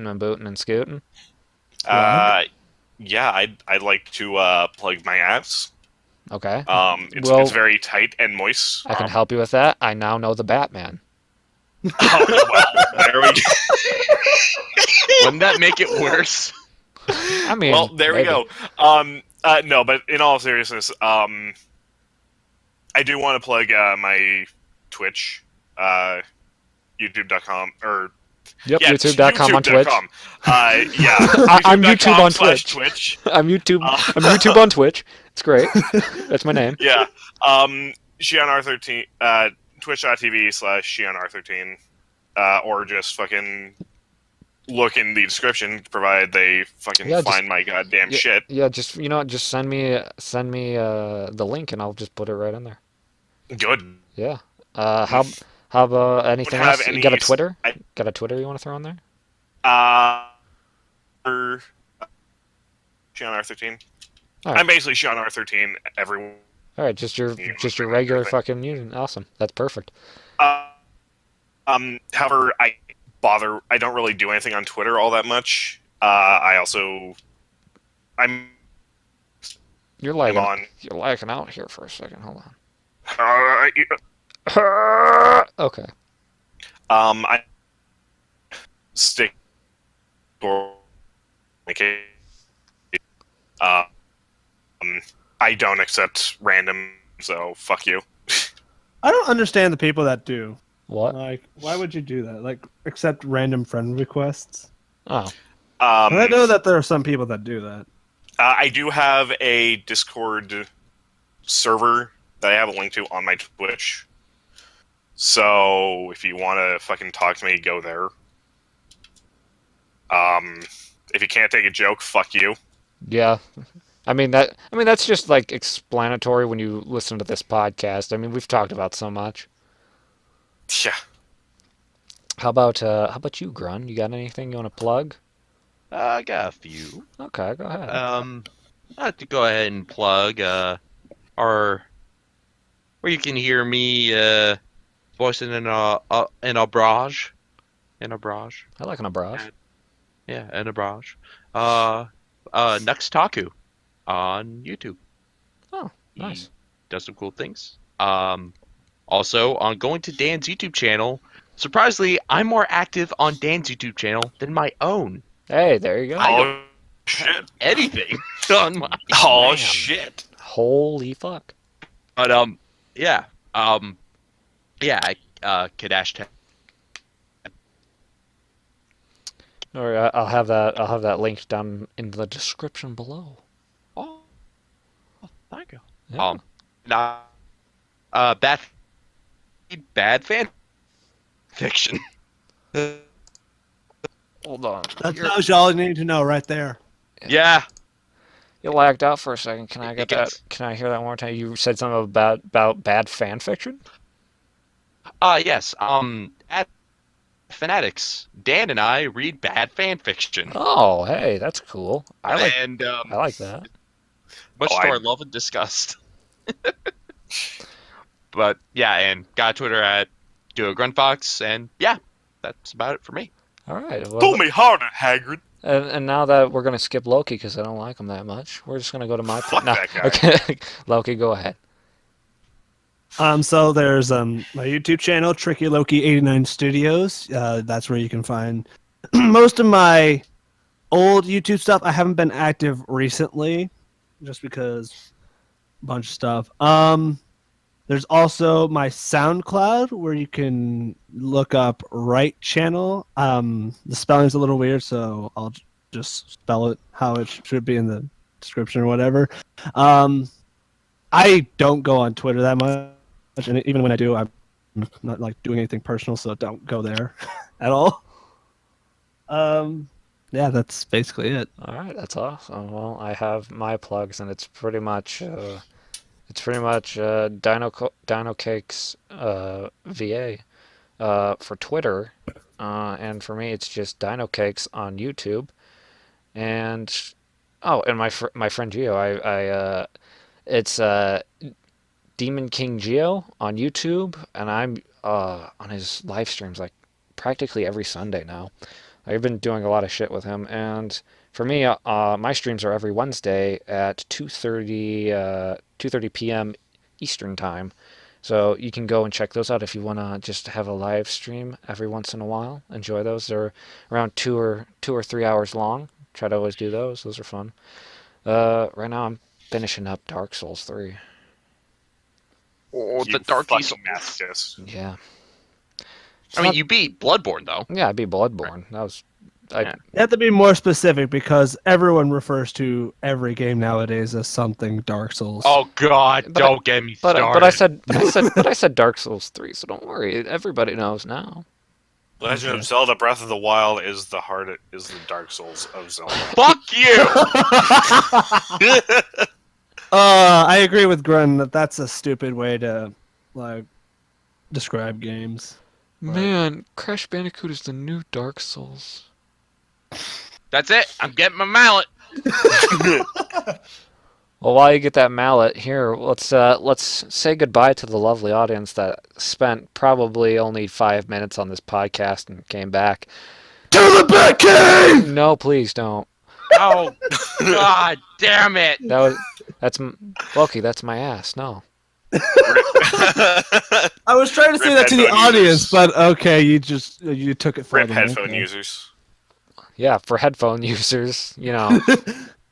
[SPEAKER 1] and bootin' and scootin'?
[SPEAKER 3] Yeah, I'd like to plug my abs.
[SPEAKER 1] Okay,
[SPEAKER 3] It's very tight and moist.
[SPEAKER 1] I can help you with that. I now know the Batman.
[SPEAKER 3] Oh, well, there we go.
[SPEAKER 4] Wouldn't that make it worse?
[SPEAKER 1] I mean,
[SPEAKER 3] Well, there we
[SPEAKER 1] maybe.
[SPEAKER 3] go. No, but in all seriousness, I do want to plug my Twitch, YouTube.com or
[SPEAKER 1] Yep,
[SPEAKER 3] yeah, it's
[SPEAKER 1] YouTube.com on Twitch.
[SPEAKER 3] YouTube.com. Yeah,
[SPEAKER 1] I'm YouTube on
[SPEAKER 3] YouTube.com/Twitch.
[SPEAKER 1] I'm YouTube on Twitch. It's great. That's my name.
[SPEAKER 3] Yeah, ShionR13, Twitch.tv/ShionR13, or just fucking look in the description, provided they fucking
[SPEAKER 1] Yeah,
[SPEAKER 3] find my goddamn shit.
[SPEAKER 1] Yeah, just just send me the link and I'll just put it right in there.
[SPEAKER 3] Good.
[SPEAKER 1] Yeah. How about anything
[SPEAKER 3] have
[SPEAKER 1] else? You
[SPEAKER 3] any
[SPEAKER 1] got a Twitter?
[SPEAKER 3] I-
[SPEAKER 1] Got a Twitter you want to throw in there?
[SPEAKER 3] ShionR13.
[SPEAKER 1] All right.
[SPEAKER 3] I'm basically ShionR13 everywhere.
[SPEAKER 1] All right, just your regular fucking using. Awesome. That's perfect.
[SPEAKER 3] However, I don't really do anything on Twitter all that much. I'm
[SPEAKER 1] You're
[SPEAKER 3] I'm
[SPEAKER 1] lagging.
[SPEAKER 3] on.
[SPEAKER 1] You're lagging out here for a second. Hold on. Okay.
[SPEAKER 3] I stick for um, I don't accept random, so fuck you.
[SPEAKER 2] I don't understand the people that do.
[SPEAKER 1] What?
[SPEAKER 2] Like, why would you do that? Like, accept random friend requests?
[SPEAKER 1] Oh.
[SPEAKER 2] And I know that there are some people that do that.
[SPEAKER 3] I do have a Discord server that I have a link to on my Twitch. So if you want to fucking talk to me, go there. If you can't take a joke, fuck you.
[SPEAKER 1] Yeah. I mean that's just like explanatory when you listen to this podcast. I mean, we've talked about so much.
[SPEAKER 3] Yeah.
[SPEAKER 1] How about you, Grun? You got anything you want to plug?
[SPEAKER 5] I got a few.
[SPEAKER 1] Okay, go ahead.
[SPEAKER 5] I'd like to go ahead and plug our where you can hear me voicing in a barrage. In a barrage.
[SPEAKER 1] I like an abrage.
[SPEAKER 5] Yeah, in a barrage. Next Taku on YouTube.
[SPEAKER 1] Oh,
[SPEAKER 5] He
[SPEAKER 1] nice.
[SPEAKER 5] does some cool things. Also, on going to Dan's YouTube channel, surprisingly, I'm more active on Dan's YouTube channel than my own.
[SPEAKER 1] Hey, there you go.
[SPEAKER 3] Oh shit.
[SPEAKER 5] Anything on my.
[SPEAKER 3] Oh
[SPEAKER 1] Man.
[SPEAKER 3] shit.
[SPEAKER 1] Holy fuck.
[SPEAKER 5] But yeah, yeah, Kadash.
[SPEAKER 1] Or I'll have that linked down in the description below.
[SPEAKER 5] Oh, thank you.
[SPEAKER 1] Yeah.
[SPEAKER 5] Now, bad fan fiction.
[SPEAKER 1] Hold on.
[SPEAKER 2] That tells you all you need to know right there.
[SPEAKER 5] Yeah.
[SPEAKER 1] You lagged out for a second. Can I get
[SPEAKER 5] It
[SPEAKER 1] that?
[SPEAKER 5] gets-
[SPEAKER 1] Can I hear that one more time? You said something about bad fan fiction?
[SPEAKER 5] Yes. At Fanatics, Dan and I read bad fan fiction,
[SPEAKER 1] Oh, hey, that's cool. I like that.
[SPEAKER 5] much
[SPEAKER 3] Oh,
[SPEAKER 5] to
[SPEAKER 3] I-
[SPEAKER 5] our love and disgust. But yeah, and got Twitter at DuoGrunfox, and yeah, that's about it for me.
[SPEAKER 1] All right.
[SPEAKER 3] Pull
[SPEAKER 1] Well,
[SPEAKER 3] me harder, Hagrid.
[SPEAKER 1] and now that we're gonna skip Loki because I don't like him that much, we're just gonna go to my.
[SPEAKER 3] Fuck
[SPEAKER 1] No,
[SPEAKER 3] that guy.
[SPEAKER 1] okay, Loki, go ahead.
[SPEAKER 2] So there's my YouTube channel, Tricky Loki 89 Studios. That's where you can find most of my old YouTube stuff. I haven't been active recently, just because a bunch of stuff. There's also my SoundCloud where you can look up Right Channel. The spelling's a little weird, so I'll just spell it how it should be in the description or whatever. I don't go on Twitter that much, and even when I do, I'm not like doing anything personal, so don't go there at all. Yeah, that's basically it.
[SPEAKER 1] All right, that's awesome. Well, I have my plugs, and it's pretty much Dino Cakes VA for Twitter, and for me it's just Dino Cakes on YouTube, and my friend Geo, it's Demon King Geo on YouTube, and I'm on his live streams like practically every Sunday now. I've been doing a lot of shit with him, and for me, my streams are every Wednesday at 2:30 p.m. Eastern time. So you can go and check those out if you want to just have a live stream every once in a while. Enjoy those. They're around 2 or 3 hours long. Try to always do those. Those are fun. Right now I'm finishing up Dark Souls 3.
[SPEAKER 5] Oh,
[SPEAKER 3] You
[SPEAKER 5] the Dark
[SPEAKER 3] fucking
[SPEAKER 5] Souls.
[SPEAKER 3] masochist.
[SPEAKER 1] Yeah.
[SPEAKER 5] I mean, you beat Bloodborne though.
[SPEAKER 1] Yeah, I'd be Bloodborne. That was
[SPEAKER 5] Yeah.
[SPEAKER 2] You have to be more specific because everyone refers to every game nowadays as something Dark Souls.
[SPEAKER 5] Oh God,
[SPEAKER 1] But
[SPEAKER 5] don't get me
[SPEAKER 1] but
[SPEAKER 5] started.
[SPEAKER 1] I said Dark Souls 3, so don't worry. Everybody knows now.
[SPEAKER 3] Legend of Zelda: Breath of the Wild is the Dark Souls of Zelda.
[SPEAKER 5] Fuck you.
[SPEAKER 2] I agree with Grun that that's a stupid way to like describe games.
[SPEAKER 1] Man, Crash Bandicoot is the new Dark Souls.
[SPEAKER 5] That's it. I'm getting my mallet.
[SPEAKER 1] Well, while you get that mallet here, let's say goodbye to the lovely audience that spent probably only 5 minutes on this podcast and came back.
[SPEAKER 2] To the Batcave!
[SPEAKER 1] No, please don't.
[SPEAKER 5] Oh God damn it.
[SPEAKER 1] That was Loki. That's my ass. No.
[SPEAKER 2] I was trying to say
[SPEAKER 3] Rip
[SPEAKER 2] that to the
[SPEAKER 3] headphone
[SPEAKER 2] audience,
[SPEAKER 3] users.
[SPEAKER 2] but okay, you took it
[SPEAKER 3] Rip
[SPEAKER 2] further.
[SPEAKER 3] headphone
[SPEAKER 2] Okay.
[SPEAKER 3] users.
[SPEAKER 1] Yeah, for headphone users, you know.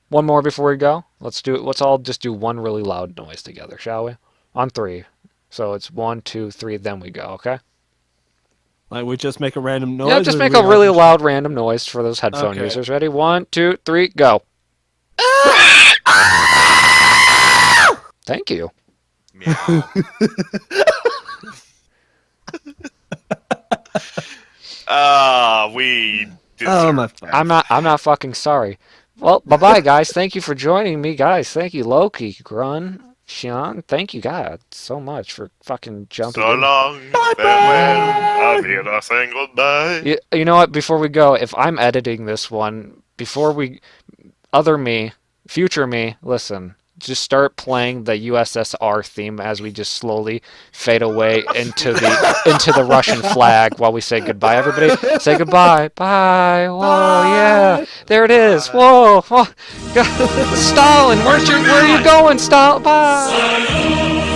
[SPEAKER 1] One more before we go. Let's all just do one really loud noise together, shall we? On 3. So it's 1, 2, 3, then we go, okay?
[SPEAKER 2] Like we just make a random noise.
[SPEAKER 1] Yeah, just
[SPEAKER 2] or
[SPEAKER 1] make
[SPEAKER 2] we
[SPEAKER 1] a
[SPEAKER 2] all
[SPEAKER 1] really
[SPEAKER 2] just-
[SPEAKER 1] loud random noise for those headphone
[SPEAKER 2] Okay.
[SPEAKER 1] users. Ready? 1, 2, 3, go. Thank you.
[SPEAKER 5] Meow.
[SPEAKER 3] We
[SPEAKER 2] Oh
[SPEAKER 3] deserve
[SPEAKER 2] my!
[SPEAKER 3] that.
[SPEAKER 1] I'm not fucking sorry. Well, bye-bye, guys. Thank you for joining me, guys. Thank you, Loki, Grun, Xion. Thank you, God, so much for fucking jumping
[SPEAKER 3] So
[SPEAKER 1] in.
[SPEAKER 3] long, farewell, Auf Wiedersehen, goodbye.
[SPEAKER 1] You know what? Before we go, if I'm editing this one, future me, listen, just start playing the USSR theme as we just slowly fade away into the Russian flag while we say goodbye. Everybody, say goodbye. Bye. Whoa, yeah. There it is. Whoa. Whoa. Stalin, where are you going, Stalin? Bye.